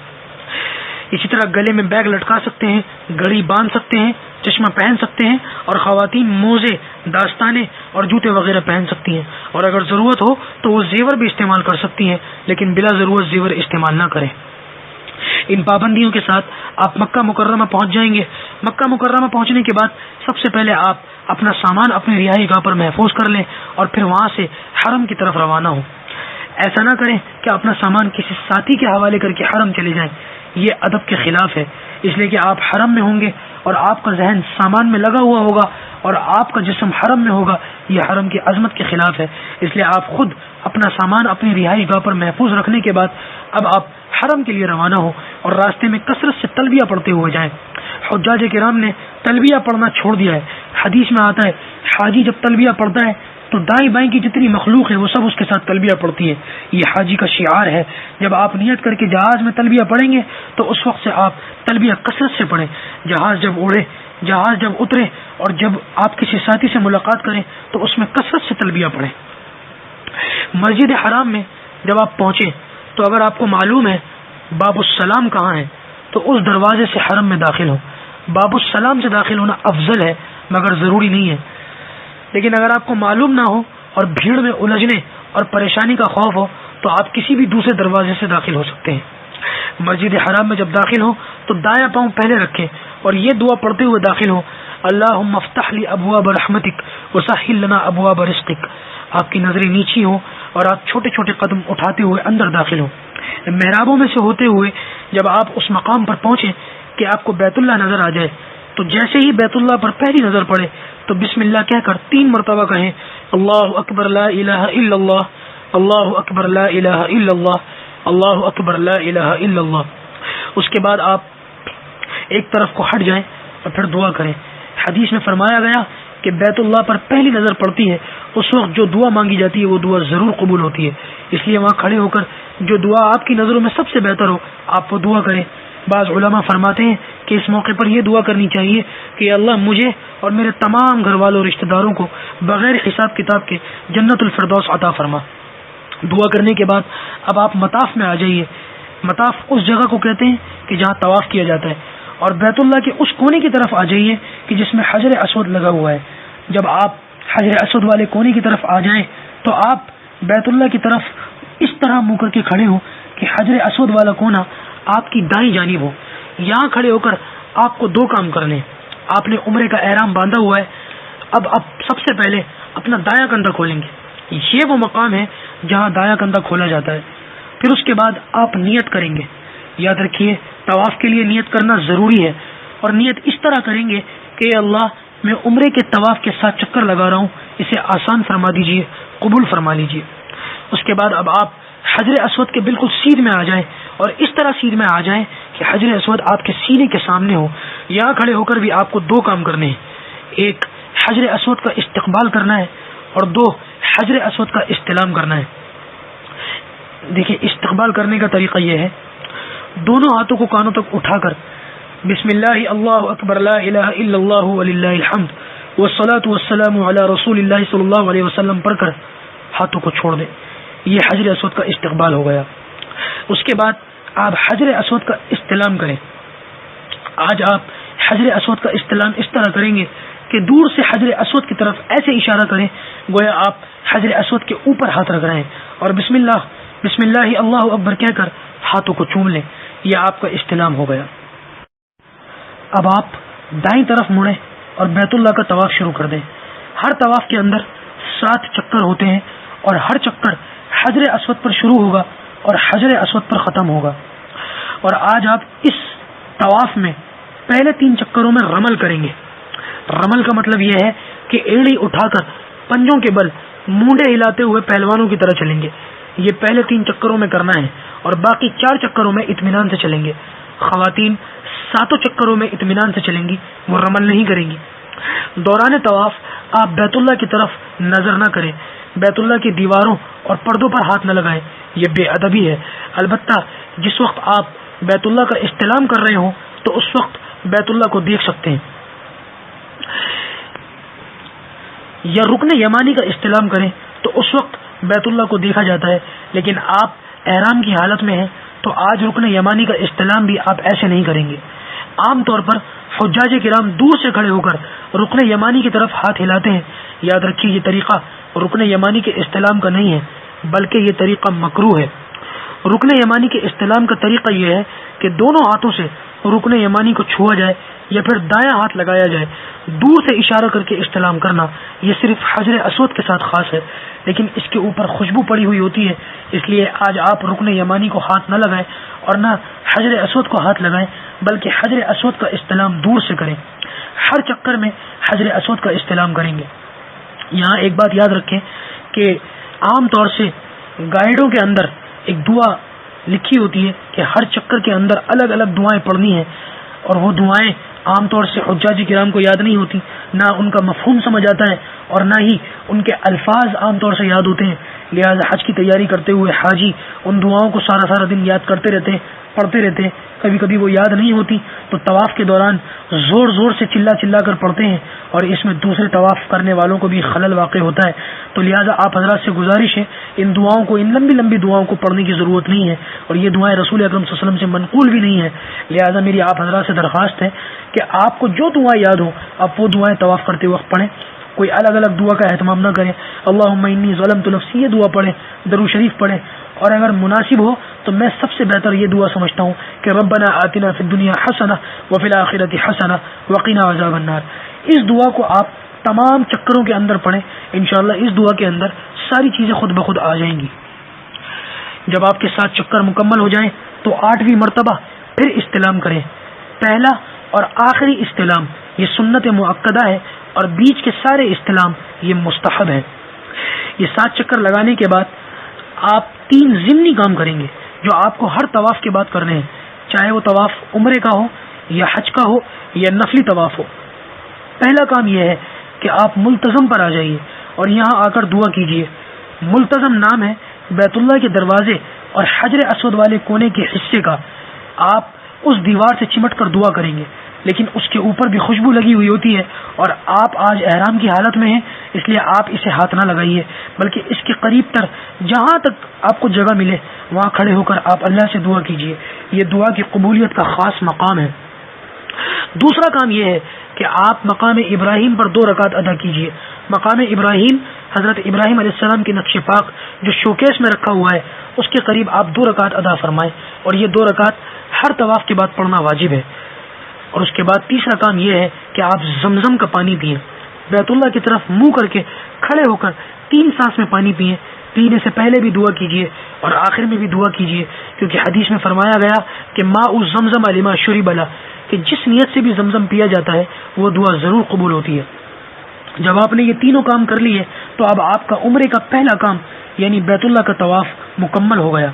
اسی طرح گلے میں بیگ لٹکا سکتے ہیں، گھڑی باندھ سکتے ہیں، چشمہ پہن سکتے ہیں، اور خواتین موزے، داستانے اور جوتے وغیرہ پہن سکتی ہیں، اور اگر ضرورت ہو تو وہ زیور بھی استعمال کر سکتی ہیں، لیکن بلا ضرورت زیور استعمال نہ کریں۔ ان پابندیوں کے ساتھ آپ مکہ مکرمہ پہنچ جائیں گے۔ مکہ مکرمہ پہنچنے کے بعد سب سے پہلے آپ اپنا سامان اپنی رہائش گاہ پر محفوظ کر لیں اور پھر وہاں سے حرم کی طرف روانہ ہوں۔ ایسا نہ کریں کہ اپنا سامان کسی ساتھی کے حوالے کر کے حرم چلے جائیں، یہ ادب کے خلاف ہے، اس لیے کہ آپ حرم میں ہوں گے اور آپ کا ذہن سامان میں لگا ہوا ہوگا اور آپ کا جسم حرم میں ہوگا، یہ حرم کی عظمت کے خلاف ہے۔ اس لیے آپ خود اپنا سامان اپنی رہائش گاہ پر محفوظ رکھنے کے بعد اب آپ حرم کے لیے روانہ ہو اور راستے میں کثرت سے تلبیہ پڑھتے ہوئے جائیں۔ حجاج کرام نے تلبیہ پڑھنا چھوڑ دیا ہے۔ حدیث میں آتا ہے حاجی جب تلبیہ پڑھتا ہے تو دائیں بائیں کی جتنی مخلوق ہے وہ سب اس کے ساتھ تلبیہ پڑھتی ہے، یہ حاجی کا شعار ہے۔ جب آپ نیت کر کے جہاز میں تلبیہ پڑھیں گے تو اس وقت سے آپ تلبیہ کثرت سے پڑھیں۔ جہاز جب اڑے، جہاز جب اترے اور جب آپ کسی ساتھی سے ملاقات کریں تو اس میں کثرت سے تلبیہ پڑھیں۔ مسجد حرام میں جب آپ پہنچیں تو اگر آپ کو معلوم ہے باب السلام کہاں ہے تو اس دروازے سے حرم میں داخل ہو۔ باب السلام سے داخل ہونا افضل ہے مگر ضروری نہیں ہے، لیکن اگر آپ کو معلوم نہ ہو اور بھیڑ میں الجھنے اور پریشانی کا خوف ہو تو آپ کسی بھی دوسرے دروازے سے داخل ہو سکتے ہیں۔ مسجد حرام میں جب داخل ہو تو دایاں پاؤں پہلے رکھیں اور یہ دعا پڑھتے ہوئے داخل ہو، اللہم افتح لی ابواب رحمتک وسہل لنا ابواب رزقک۔ آپ کی نظریں نیچی ہوں اور آپ چھوٹے چھوٹے قدم اٹھاتے ہوئے اندر داخل ہوں۔ محرابوں میں سے ہوتے ہوئے جب آپ اس مقام پر پہنچیں کہ آپ کو بیت اللہ نظر آ جائے تو جیسے ہی بیت اللہ پر پہلی نظر پڑے تو بسم اللہ کہہ کر 3 مرتبہ کہیں اللہ اکبر لا الہ الا اللہ، اللہ اکبر لا الہ الا اللہ، اللہ اکبر لا الہ الا اللہ۔ اس کے بعد آپ ایک طرف کو ہٹ جائیں اور پھر دعا کریں. حدیث میں فرمایا گیا کہ بیت اللہ پر پہلی نظر پڑتی ہے اس وقت جو دعا مانگی جاتی ہے وہ دعا ضرور قبول ہوتی ہے. اس لیے وہاں کھڑے ہو کر جو دعا آپ کی نظروں میں سب سے بہتر ہو آپ وہ دعا کریں. بعض علماء فرماتے ہیں کہ اس موقع پر یہ دعا کرنی چاہیے کہ اللہ مجھے اور میرے تمام گھر والوں اور رشتہ داروں کو بغیر حساب کتاب کے جنت الفردوس عطا فرما. دعا کرنے کے بعد اب آپ مطاف میں آ جائیے. مطاف اس جگہ کو کہتے ہیں کہ جہاں طواف کیا جاتا ہے, اور بیت اللہ کے اس کونے کی طرف آ جائیے کہ جس میں حجر اسود لگا ہوا ہے. جب آپ حجر اسود والے کونے کی طرف آ جائیں تو آپ بیت اللہ کی طرف اس طرح منہ کر کے کھڑے ہوں کہ حجر اسود والا کونا آپ کی دائیں جانب ہو. یہاں کھڑے ہو کر آپ کو دو کام کرنے. آپ نے عمرے کا احرام باندھا ہوا ہے, اب سب سے پہلے اپنا دایاں کندھا کھولیں گے. یہ وہ مقام ہے جہاں دایاں کندھا کھولا جاتا ہے. پھر اس کے بعد آپ نیت کریں گے. یاد رکھیے طواف کے لیے نیت کرنا ضروری ہے, اور نیت اس طرح کریں گے کہ اللہ میں عمرے کے طواف کے ساتھ چکر لگا رہا ہوں, اسے آسان فرما دیجئے, قبول فرما لیجئے. اس کے بعد اب آپ حجر اسود کے بالکل سیدھ میں آ جائیں, اور اس طرح سیدھ میں آ جائیں کہ حجر اسود آپ کے سینے کے سامنے ہو. یہاں کھڑے ہو کر بھی آپ کو دو کام کرنے ہیں. ایک حجر اسود کا استقبال کرنا ہے, اور دو حجر اسود کا استلام کرنا ہے. دیکھیں استقبال کرنے کا طریقہ یہ ہے, دونوں ہاتھوں کو کانوں تک اٹھا کر بسم اللہ اللہ اکبر لا الہ الا اللہ وللہ الحمد والصلاۃ والسلام علی رسول اللہ صلی اللہ علیہ وسلم پڑھ کر ہاتھوں کو چھوڑ دیں. یہ حجر اسود کا استقبال ہو گیا. اس کے بعد آپ حجر اسود کا استلام کریں. آج آپ حجر اسود کا استلام اس طرح کریں گے کہ دور سے حجر اسود کی طرف ایسے اشارہ کریں گویا آپ حجر اسود کے اوپر ہاتھ رکھ رہے ہیں, اور بسم اللہ اللہ اکبر کہہ کر ہاتھوں کو چوم لیں. یہ آپ کا استلام ہو گیا. اب آپ دائیں طرف مڑیں اور بیت اللہ کا طواف شروع کر دیں. ہر طواف کے اندر 7 چکر ہوتے ہیں, اور ہر چکر حجر اسود پر شروع ہوگا اور حجر اسود پر ختم ہوگا. اور آج آپ اس طواف میں پہلے 3 چکروں میں رمل کریں گے. رمل کا مطلب یہ ہے کہ ایڑی اٹھا کر پنجوں کے بل مونڈے ہلاتے ہوئے پہلوانوں کی طرح چلیں گے. یہ پہلے 3 چکروں میں کرنا ہے, اور باقی 4 چکروں میں اطمینان سے چلیں گے. خواتین 7 چکروں میں اطمینان سے چلیں گی, وہ رمل نہیں کریں گی. دوران طواف آپ بیت اللہ کی طرف نظر نہ کریں, بیت اللہ کی دیواروں اور پردوں پر ہاتھ نہ لگائیں, یہ بے ادبی ہے. البتہ جس وقت آپ بیت اللہ کا استلام کر رہے ہوں تو اس وقت بیت اللہ کو دیکھ سکتے ہیں. یا رکن یمانی کا استلام کریں تو اس وقت بیت اللہ کو دیکھا جاتا ہے, لیکن آپ احرام کی حالت میں ہیں تو آج رکن یمانی کا استلام بھی آپ ایسے نہیں کریں گے. عام طور پر حجاج کرام دور سے کھڑے ہو کر رکن یمانی کی طرف ہاتھ ہلاتے ہیں. یاد رکھیے یہ طریقہ رکن یمانی کے استلام کا نہیں ہے, بلکہ یہ طریقہ مکروہ ہے. رکن یمانی کے استلام کا طریقہ یہ ہے کہ دونوں ہاتھوں سے رکن یمانی کو چھوا جائے یا پھر دایاں ہاتھ لگایا جائے. دور سے اشارہ کر کے استلام کرنا یہ صرف حجر اسود کے ساتھ خاص ہے, لیکن اس کے اوپر خوشبو پڑی ہوئی ہوتی ہے, اس لیے آج آپ رکن یمانی کو ہاتھ نہ لگائیں اور نہ حجر اسود کو ہاتھ لگائیں, بلکہ حجر اسود کا استلام دور سے کریں. ہر چکر میں حجر اسود کا استلام کریں گے. یہاں ایک بات یاد رکھیں کہ عام طور سے گائیڈوں کے اندر ایک دعا لکھی ہوتی ہے کہ ہر چکر کے اندر الگ الگ دعائیں پڑھنی ہیں, اور وہ دعائیں عام طور سے حجاج کرام کو یاد نہیں ہوتی, نہ ان کا مفہوم سمجھ آتا ہے اور نہ ہی ان کے الفاظ عام طور سے یاد ہوتے ہیں. لہذا حج کی تیاری کرتے ہوئے حاجی ان دعاؤں کو سارا دن یاد کرتے رہتے ہیں, پڑھتے رہتے ہیں. کبھی کبھی وہ یاد نہیں ہوتی تو طواف کے دوران زور سے چلا کر پڑھتے ہیں, اور اس میں دوسرے طواف کرنے والوں کو بھی خلل واقع ہوتا ہے. تو لہذا آپ حضرات سے گزارش ہے ان دعاؤں کو, ان لمبی دعاؤں کو پڑھنے کی ضرورت نہیں ہے, اور یہ دعائیں رسول اکرم صلی اللہ علیہ وسلم سے منقول بھی نہیں ہے. لہذا میری آپ حضرات سے درخواست ہے کہ آپ کو جو دعائیں یاد ہو آپ وہ دعائیں طواف کرتے وقت پڑھیں, کوئی الگ الگ دعا کا اہتمام نہ کریں. اللہم انی ظلمت نفسی یہ دعا پڑھیں, درود شریف پڑھیں, اور اگر مناسب ہو تو میں سب سے بہتر یہ دعا سمجھتا ہوں کہ ربنا آتنا فی الدنیا حسنہ وفی الآخرۃ حسنہ وقنا عذاب النار. اس دعا کو آپ تمام چکروں کے اندر پڑھیں, انشاءاللہ اس دعا کے اندر ساری چیزیں خود بخود آ جائیں گی. جب آپ کے 7 چکر مکمل ہو جائیں تو 8ویں مرتبہ پھر استلام کریں. پہلا اور آخری استلام یہ سنت مؤکدہ ہے, اور بیچ کے سارے استلام یہ مستحب ہے. یہ 7 چکر لگانے کے بعد آپ 3 ضمنی کام کریں گے جو آپ کو ہر طواف کے بعد کرنے ہیں. چاہے وہ طواف عمرے کا ہو یا حج کا ہو یا نفلی طواف ہو. پہلا کام یہ ہے کہ آپ ملتزم پر آ جائیے اور یہاں آ کر دعا کیجیے. ملتزم نام ہے بیت اللہ کے دروازے اور حجر اسود والے کونے کے حصے کا. آپ اس دیوار سے چمٹ کر دعا کریں گے، لیکن اس کے اوپر بھی خوشبو لگی ہوئی ہوتی ہے اور آپ آج احرام کی حالت میں ہیں، اس لیے آپ اسے ہاتھ نہ لگائیے، بلکہ اس کے قریب تر جہاں تک آپ کو جگہ ملے وہاں کھڑے ہو کر آپ اللہ سے دعا کیجیے. یہ دعا کی قبولیت کا خاص مقام ہے. دوسرا کام یہ ہے کہ آپ مقام ابراہیم پر 2 رکعت ادا کیجیے. مقام ابراہیم حضرت ابراہیم علیہ السلام کے نقش پاک جو شوکیس میں رکھا ہوا ہے اس کے قریب آپ 2 رکعت ادا فرمائیں، اور یہ 2 رکعت ہر طواف کے بعد پڑھنا واجب ہے. اور اس کے بعد تیسرا کام یہ ہے کہ آپ زمزم کا پانی پئیں. بیت اللہ کی طرف منہ کر کے کھڑے ہو کر 3 سانس میں پانی پئیں. پینے سے پہلے بھی دعا کیجیے اور آخر میں بھی دعا کیجیے، کیونکہ حدیث میں فرمایا گیا کہ ماء زمزم لما شرب له، کہ جس نیت سے بھی زمزم پیا جاتا ہے وہ دعا ضرور قبول ہوتی ہے. جب آپ نے یہ تینوں کام کر لیے تو اب آپ کا عمرے کا پہلا کام یعنی بیت اللہ کا طواف مکمل ہو گیا.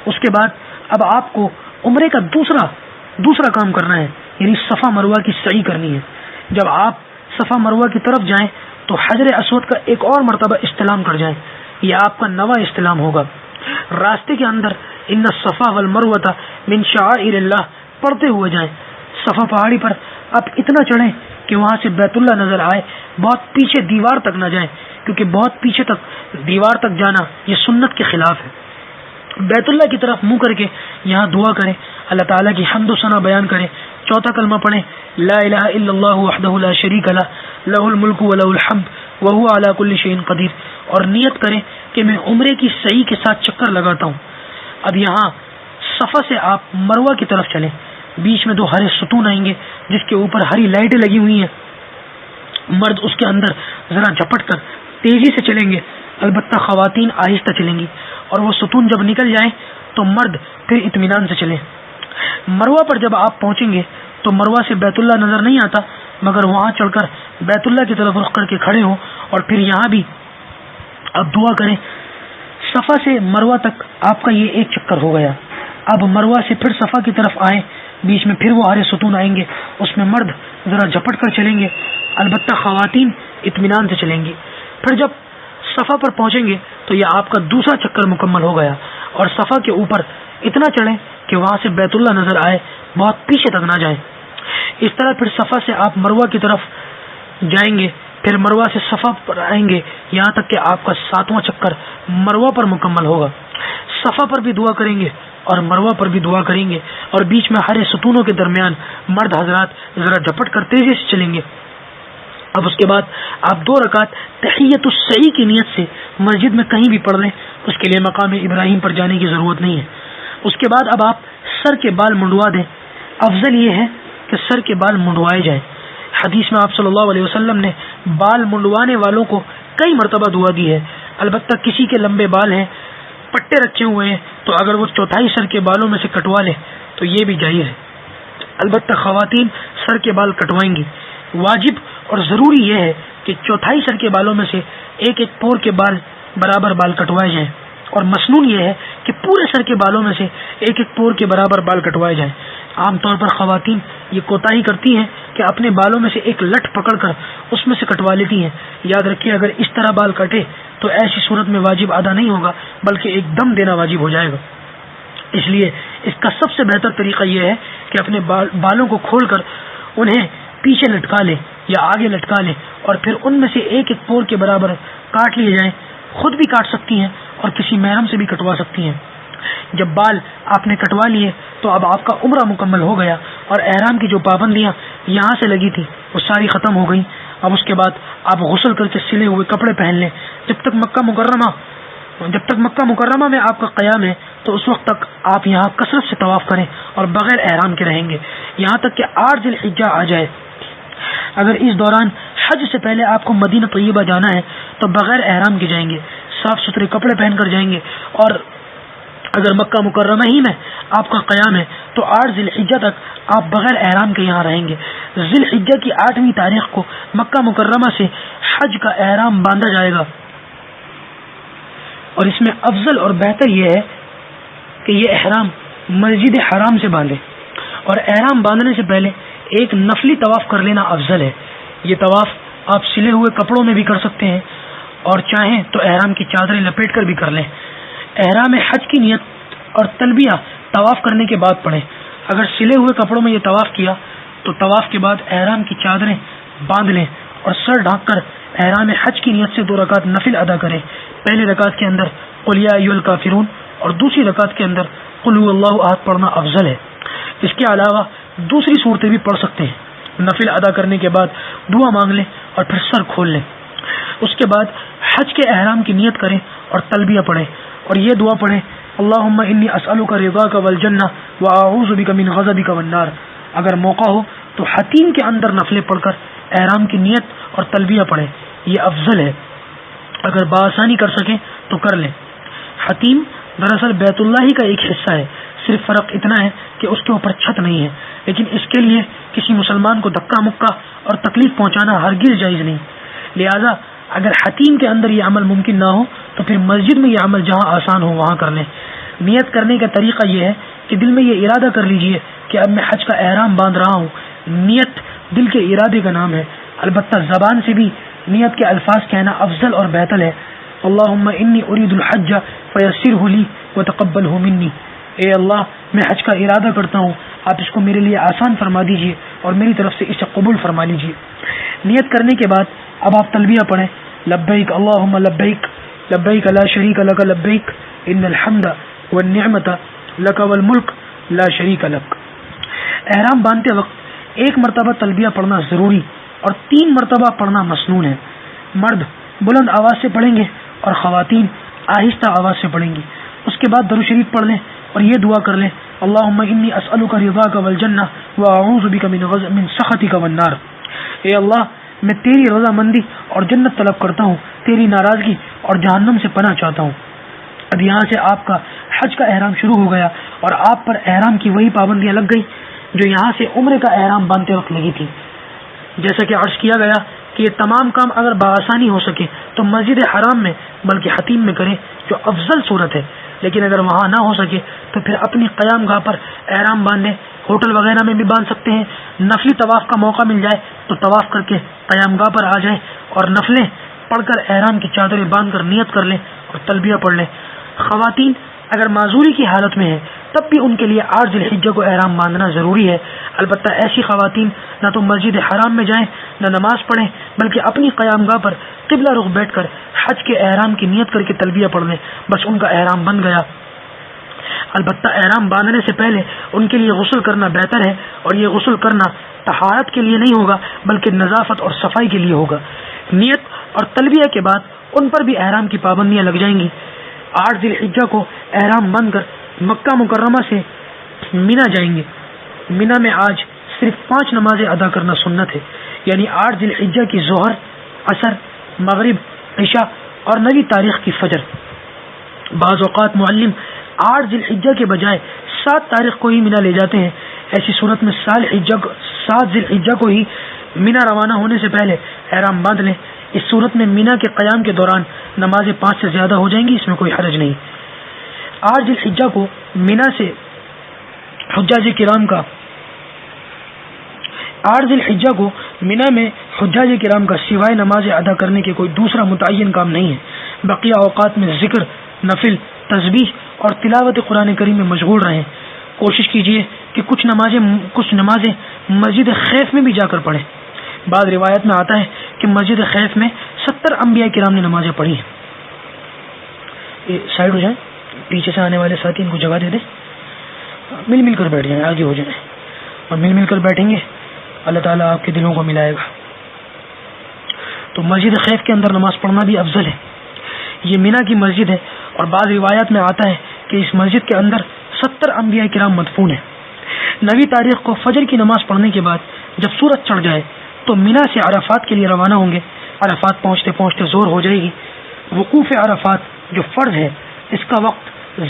اس کے بعد اب آپ کو عمرے کا دوسرا کام کرنا ہے، یعنی صفا مروہ کی سعی کرنی ہے. جب آپ صفا مروہ کی طرف جائیں تو حجر اسود کا ایک اور مرتبہ استلام کر جائیں. یہ آپ کا نواں استلام ہوگا. راستے کے اندر ان الصفا والمروہ من شعائر اللہ پڑھتے ہوئے جائیں. صفا پہاڑی پر آپ اتنا چڑھیں کہ وہاں سے بیت اللہ نظر آئے. بہت پیچھے دیوار تک نہ جائیں، کیونکہ بہت پیچھے تک دیوار تک جانا یہ سنت کے خلاف ہے. بیت اللہ کی طرف منہ کر کے یہاں دعا کریں، اللہ تعالیٰ کی حمد و ثنا بیان کریں. چوتھا کلمہ پڑھیں، لا الہ الا اللہ وحدہ لا شریک لہ لہ الملک ولہ الحمد وہو علی کل شیء قدیر، اور نیت کریں کہ میں عمرے کی سعی کے ساتھ چکر لگاتا ہوں. اب یہاں صفا سے آپ مروہ کی طرف چلیں. بیچ میں 2 ہرے ستون آئیں گے جس کے اوپر ہری لائٹیں لگی ہوئی ہیں. مرد اس کے اندر ذرا جھپٹ کر تیزی سے چلیں گے، البتہ خواتین آہستہ چلیں گی، اور وہ ستون جب نکل جائیں تو مرد پھر اطمینان سے چلیں. مروہ پر جب آپ پہنچیں گے تو مروہ سے بیت اللہ نظر نہیں آتا، مگر وہاں چڑھ کر بیت اللہ کی طرف رخ کر کے کھڑے ہوں اور پھر یہاں بھی اب دعا کریں. صفا سے مروہ تک آپ کا یہ ایک چکر ہو گیا. اب مروہ سے پھر صفا کی طرف آئیں، بیچ میں پھر وہ ہرے ستون آئیں گے، اس میں مرد ذرا جھپٹ کر چلیں گے، البتہ خواتین اطمینان سے چلیں گی. پھر جب صفا پر پہنچیں گے تو یہ آپ کا دوسرا چکر مکمل ہو گیا، اور صفا کے اوپر اتنا چڑھیں کہ وہاں سے بیت اللہ نظر آئے، بہت پیچھے تک نہ جائیں. اس طرح پھر صفا سے آپ مروہ کی طرف جائیں گے، پھر مروہ سے صفا پر آئیں گے، یہاں تک کہ آپ کا 7واں چکر مروہ پر مکمل ہوگا. صفا پر بھی دعا کریں گے اور مروہ پر بھی دعا کریں گے، اور بیچ میں ہرے ستونوں کے درمیان مرد حضرات ذرا جھپٹ کر تیزی سے چلیں گے. اب اس کے بعد آپ 2 رکعت تحیۃ السعی کی نیت سے مسجد میں کہیں بھی پڑھ لیں، اس کے لیے مقام ابراہیم پر جانے کی ضرورت نہیں ہے. اس کے بعد اب آپ سر کے بال منڈوا دیں. افضل یہ ہے کہ سر کے بال منڈوائے جائیں. حدیث میں آپ صلی اللہ علیہ وسلم نے بال منڈوانے والوں کو کئی مرتبہ دعا دی ہے. البتہ کسی کے لمبے بال ہیں، پٹے رکھے ہوئے ہیں، تو اگر وہ 1/4 سر کے بالوں میں سے کٹوا لیں تو یہ بھی جائز ہے. البتہ خواتین سر کے بال کٹوائیں گی. واجب اور ضروری یہ ہے کہ 1/4 سر کے بالوں میں سے ایک پور کے بال برابر بال کٹوائے جائیں، اور مسنون یہ ہے کہ پورے سر کے بالوں میں سے ایک پور کے برابر بال کٹوائے جائیں. عام طور پر خواتین یہ کوتاہی کرتی ہیں کہ اپنے بالوں میں سے ایک لٹ پکڑ کر اس میں سے کٹوا لیتی ہیں. یاد رکھیے اگر اس طرح بال کٹے تو ایسی صورت میں واجب ادا نہیں ہوگا، بلکہ ایک دم دینا واجب ہو جائے گا. اس لیے اس کا سب سے بہتر طریقہ یہ ہے کہ اپنے بالوں کو کھول کر انہیں پیچھے لٹکا لیں یا آگے لٹکا لیں، اور پھر ان میں سے ایک پور کے برابر کاٹ لیے جائیں. خود بھی کاٹ سکتی ہیں اور کسی محرم سے بھی کٹوا سکتی ہیں. جب بال آپ نے کٹوا لیے تو اب آپ کا عمرہ مکمل ہو گیا، اور احرام کی جو پابندیاں یہاں سے لگی تھی وہ ساری ختم ہو گئیں. اب اس کے بعد آپ غسل کر کے سلے ہوئے کپڑے پہن لیں. جب تک مکہ مکرمہ میں آپ کا قیام ہے تو اس وقت تک آپ یہاں کثرت سے طواف کریں اور بغیر احرام کے رہیں گے یہاں تک کہ 8 ذی الحجہ آ جائے. اگر اس دوران حج سے پہلے آپ کو مدینہ طیبہ جانا ہے تو بغیر احرام کے جائیں گے، صاف ستھرے کپڑے پہن کر جائیں گے. اور اگر مکہ مکرمہ ہی میں آپ کا قیام ہے تو 8 ذی الحجہ تک آپ بغیر احرام کے یہاں رہیں گے. ذی الحجہ کی 8ویں تاریخ کو مکہ مکرمہ سے حج کا احرام باندھا جائے گا، اور اس میں افضل اور بہتر یہ ہے کہ یہ احرام مسجد حرام سے باندھے. اور احرام باندھنے سے پہلے ایک نفلی طواف کر لینا افضل ہے۔ یہ طواف آپ سلے ہوئے کپڑوں میں بھی کر سکتے ہیں اور چاہیں تو احرام کی چادریں لپیٹ کر بھی کر لیں۔ احرام حج کی نیت اور تلبیہ طواف کرنے کے بعد پڑھیں۔ اگر سلے ہوئے کپڑوں میں یہ طواف کیا تو طواف کے بعد احرام کی چادریں باندھ لیں اور سر ڈھانک کر احرام حج کی نیت سے 2 رکعت نفل ادا کریں۔ پہلی رکعت کے اندر قل یا ایھا الکافرون اور دوسری رکعت کے اندر قل ھو اللہ احد پڑھنا افضل ہے۔ اس کے علاوہ دوسری صورتیں بھی پڑھ سکتے ہیں۔ نفل ادا کرنے کے بعد دعا مانگ لیں اور پھر سر کھول لیں۔ اس کے بعد حج کے احرام کی نیت کریں اور تلبیہ پڑھیں اور یہ دعا پڑھیں اللہم انی اسألک رضاک والجنہ واعوذ بک من غضبک والنار۔ اگر موقع ہو تو حتیم کے اندر نفلیں پڑھ کر احرام کی نیت اور تلبیہ پڑھیں، یہ افضل ہے۔ اگر بآسانی کر سکیں تو کر لیں۔ حتیم دراصل بیت اللہ ہی کا ایک حصہ ہے، صرف فرق اتنا ہے کہ اس کے اوپر چھت نہیں ہے، لیکن اس کے لیے کسی مسلمان کو دھکا مکا اور تکلیف پہنچانا ہرگز جائز نہیں۔ لہذا اگر حتیم کے اندر یہ عمل ممکن نہ ہو تو پھر مسجد میں یہ عمل جہاں آسان ہو وہاں کر لیں۔ نیت کرنے کا طریقہ یہ ہے کہ دل میں یہ ارادہ کر لیجئے کہ اب میں حج کا احرام باندھ رہا ہوں۔ نیت دل کے ارادے کا نام ہے، البتہ زبان سے بھی نیت کے الفاظ کہنا افضل اور بہتر ہے۔ اللہم انی ارید الحج فیسرہ لی وتقبلہ منی۔ اے اللہ میں حج کا ارادہ کرتا ہوں، آپ اس کو میرے لیے آسان فرما دیجئے اور میری طرف سے اسے قبول فرما لیجئے۔ نیت کرنے کے بعد اب آپ تلبیہ پڑھیں لبیک اللہم لبیک لبیک لا شریک لک لبیک ان الحمد والنعمت لک والملک لا شریک لک۔ احرام باندھتے وقت 1 مرتبہ تلبیہ پڑھنا ضروری اور 3 مرتبہ پڑھنا مسنون ہے۔ مرد بلند آواز سے پڑھیں گے اور خواتین آہستہ آواز سے پڑھیں گی۔ اس کے بعد درود شریف پڑھ لیں اور یہ دعا کر لیں اللہم انی اسألک رضاک والجنہ واعوذ بک من سخطک والنار۔ اے اللہ میں تیری رضا مندی اور جنت طلب کرتا ہوں، تیری ناراضگی اور جہنم سے پناہ چاہتا ہوں۔ اب یہاں سے آپ کا حج کا احرام شروع ہو گیا اور آپ پر احرام کی وہی پابندیاں لگ گئی جو یہاں سے عمرے کا احرام باندھتے وقت لگی تھی۔ جیسا کہ عرض کیا گیا کہ یہ تمام کام اگر بآسانی ہو سکے تو مسجد حرام میں بلکہ حتیم میں کریں جو افضل صورت ہے، لیکن اگر وہاں نہ ہو سکے تو پھر اپنی قیام گاہ پر احرام باندھیں۔ ہوٹل وغیرہ میں بھی باندھ سکتے ہیں۔ نفلی طواف کا موقع مل جائے تو طواف کر کے قیام گاہ پر آ جائیں اور نفلیں پڑھ کر احرام کی چادریں باندھ کر نیت کر لیں اور تلبیہ پڑھ لیں۔ خواتین اگر معذوری کی حالت میں ہیں تب بھی ان کے لیے 8 ذی الحجہ کو احرام باندھنا ضروری ہے، البتہ ایسی خواتین نہ تو مسجد حرام میں جائیں نہ نماز پڑھیں بلکہ اپنی قیام گاہ پر قبلہ رخ بیٹھ کر حج کے احرام کی نیت کر کے تلبیہ پڑھ لیں، بس ان کا احرام بن گیا۔ البتہ احرام باندھنے سے پہلے ان کے لیے غسل کرنا بہتر ہے، اور یہ غسل کرنا طہارت کے لیے نہیں ہوگا بلکہ نظافت اور صفائی کے لیے ہوگا۔ نیت اور تلبیہ کے بعد ان پر بھی احرام کی پابندیاں لگ جائیں گی۔ 8 ذی الحجہ کو احرام بند کر مکہ مکرمہ سے مینا جائیں گے۔ مینا میں آج صرف 5 نمازیں ادا کرنا سنت ہے، یعنی 8 ذی الحجہ کی ظہر، عصر، مغرب، عشاء اور 9 تاریخ کی فجر۔ بعض اوقات معلم 8 ذی الحجہ کے بجائے 7 تاریخ کو ہی مینا لے جاتے ہیں۔ ایسی صورت میں 7 ذی الحجہ کو ہی مینا روانہ ہونے سے پہلے احرام باندھ لیں۔ اس صورت میں مینا کے قیام کے دوران نمازیں 5 سے زیادہ ہو جائیں گی، اس میں کوئی حرج نہیں۔ 8 ذی الحجہ کو مینا سے حجاج کرام کا 8 ذی الحجہ کو مینا میں حجاج کرام کا سوائے نماز ادا کرنے کے کوئی دوسرا متعین کام نہیں ہے۔ بقیہ اوقات میں ذکر، نفل، تسبیح اور تلاوت قرآن کریم میں مشغول رہیں۔ کوشش کیجیے کہ کچھ نمازیں مسجد خیف میں بھی جا کر پڑھیں۔ بعض روایت میں آتا ہے کہ مسجد خیف میں 70 انبیاء کرام نے نمازیں پڑھی ہیں۔ یہ سائڈ ہو جائیں، پیچھے سے آنے والے ساتھی ان کو جگہ دے دیں، مل کر بیٹھ جائیں، آگے ہو جائیں، اور مل کر بیٹھیں گے اللہ تعالیٰ آپ کے دلوں کو ملائے گا۔ تو مسجد خیف کے اندر نماز پڑھنا بھی افضل ہے۔ یہ مینا کی مسجد ہے اور بعض روایات میں آتا ہے کہ اس مسجد کے اندر 70 انبیاء کرام مدفون ہیں۔ 9 تاریخ کو فجر کی نماز پڑھنے کے بعد جب سورج چڑھ جائے تو مینا سے عرفات کے لیے روانہ ہوں گے۔ عرفات پہنچتے پہنچتے زور ہو جائے گی۔ وقوف عرفات جو فرض ہے اس کا وقت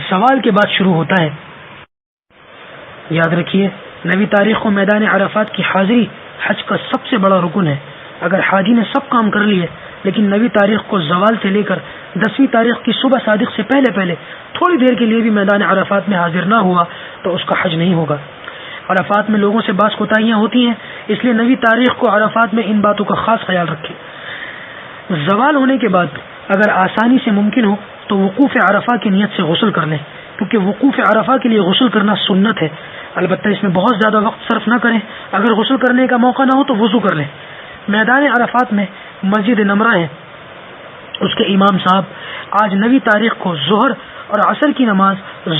زوال کے بعد شروع ہوتا ہے۔ یاد رکھیے 9 تاریخ کو میدان عرفات کی حاضری حج کا سب سے بڑا رکن ہے۔ اگر حاجی نے سب کام کر لیے لیکن 9 تاریخ کو زوال سے لے کر 10ویں تاریخ کی صبح صادق سے پہلے تھوڑی دیر کے لیے بھی میدان عرفات میں حاضر نہ ہوا تو اس کا حج نہیں ہوگا۔ عرفات میں لوگوں سے بعض کوتاہیاں ہوتی ہیں، اس لیے نوی تاریخ کو عرفات میں ان باتوں کا خاص خیال رکھیں۔ زوال ہونے کے بعد اگر آسانی سے ممکن ہو تو وقوف عرفہ کی نیت سے غسل کر لیں، کیونکہ وقوف عرفہ کے لیے غسل کرنا سنت ہے، البتہ اس میں بہت زیادہ وقت صرف نہ کریں۔ اگر غسل کرنے کا موقع نہ ہو تو وضو کر لیں۔ میدان عرفات میں مسجد نمرہ ہے، اس کے امام صاحب آج نوی تاریخ کو ظہر اور عصر کی نماز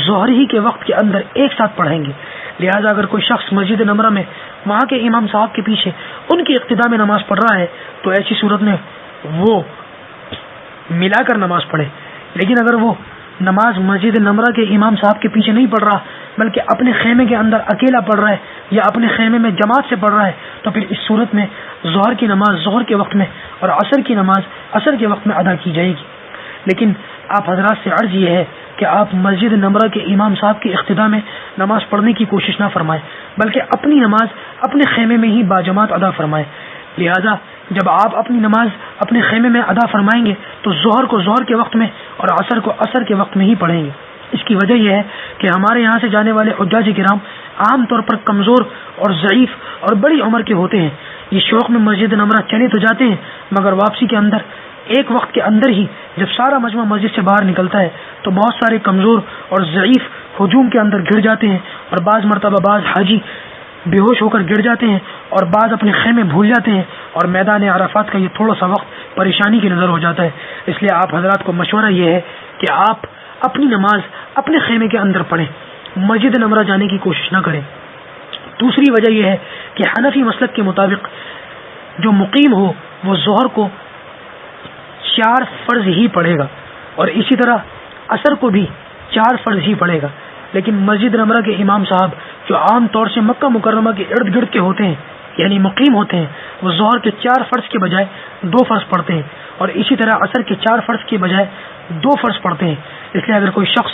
ظہر ہی کے وقت کے اندر ایک ساتھ پڑھیں گے، لہذا اگر کوئی شخص مسجد نمرہ میں وہاں کے امام صاحب کے پیچھے ان کی اقتداء میں نماز پڑھ رہا ہے تو ایسی صورت میں وہ ملا کر نماز پڑھے، لیکن اگر وہ نماز مسجد نمرہ کے امام صاحب کے پیچھے نہیں پڑھ رہا بلکہ اپنے خیمے کے اندر اکیلا پڑھ رہا ہے یا اپنے خیمے میں جماعت سے پڑھ رہا ہے تو پھر اس صورت میں ظہر کی نماز ظہر کے وقت میں اور عصر کی نماز عصر کے وقت میں ادا کی جائے گی۔ لیکن آپ حضرات سے عرض یہ ہے کہ آپ مسجد نمرہ کے امام صاحب کی اقتداء میں نماز پڑھنے کی کوشش نہ فرمائیں بلکہ اپنی نماز اپنے خیمے میں ہی باجماعت ادا فرمائیں۔ لہذا جب آپ اپنی نماز اپنے خیمے میں ادا فرمائیں گے تو ظہر کو ظہر کے وقت میں اور عصر کو عصر کے وقت میں ہی پڑھیں گے۔ اس کی وجہ یہ ہے کہ ہمارے یہاں سے جانے والے حجاج کرام عام طور پر کمزور اور ضعیف اور بڑی عمر کے ہوتے ہیں، یہ شوق میں مسجد نمرہ چلے تو جاتے ہیں مگر واپسی کے اندر ایک وقت کے اندر ہی جب سارا مجمع مسجد سے باہر نکلتا ہے تو بہت سارے کمزور اور ضعیف ہجوم کے اندر گر جاتے ہیں، اور بعض مرتبہ بعض حاجی بے ہوش ہو کر گر جاتے ہیں اور بعض اپنے خیمے بھول جاتے ہیں، اور میدان عرفات کا یہ تھوڑا سا وقت پریشانی کی نظر ہو جاتا ہے۔ اس لیے آپ حضرات کو مشورہ یہ ہے کہ آپ اپنی نماز اپنے خیمے کے اندر پڑھیں، مسجد نمرہ جانے کی کوشش نہ کریں۔ دوسری وجہ یہ ہے کہ حنفی مسلک کے مطابق جو مقیم ہو وہ ظہر کو 4 فرض ہی پڑھے گا اور اسی طرح عصر کو بھی 4 فرض ہی پڑھے گا، لیکن مسجد نمرہ کے امام صاحب جو عام طور سے مکہ مکرمہ کے ارد گرد کے ہوتے ہیں یعنی مقیم ہوتے ہیں وہ ظہر کے 4 فرض کے بجائے 2 فرض پڑھتے ہیں، اور اسی طرح عصر کے 4 فرض کے بجائے 2 فرض پڑھتے ہیں۔ اس لیے اگر کوئی شخص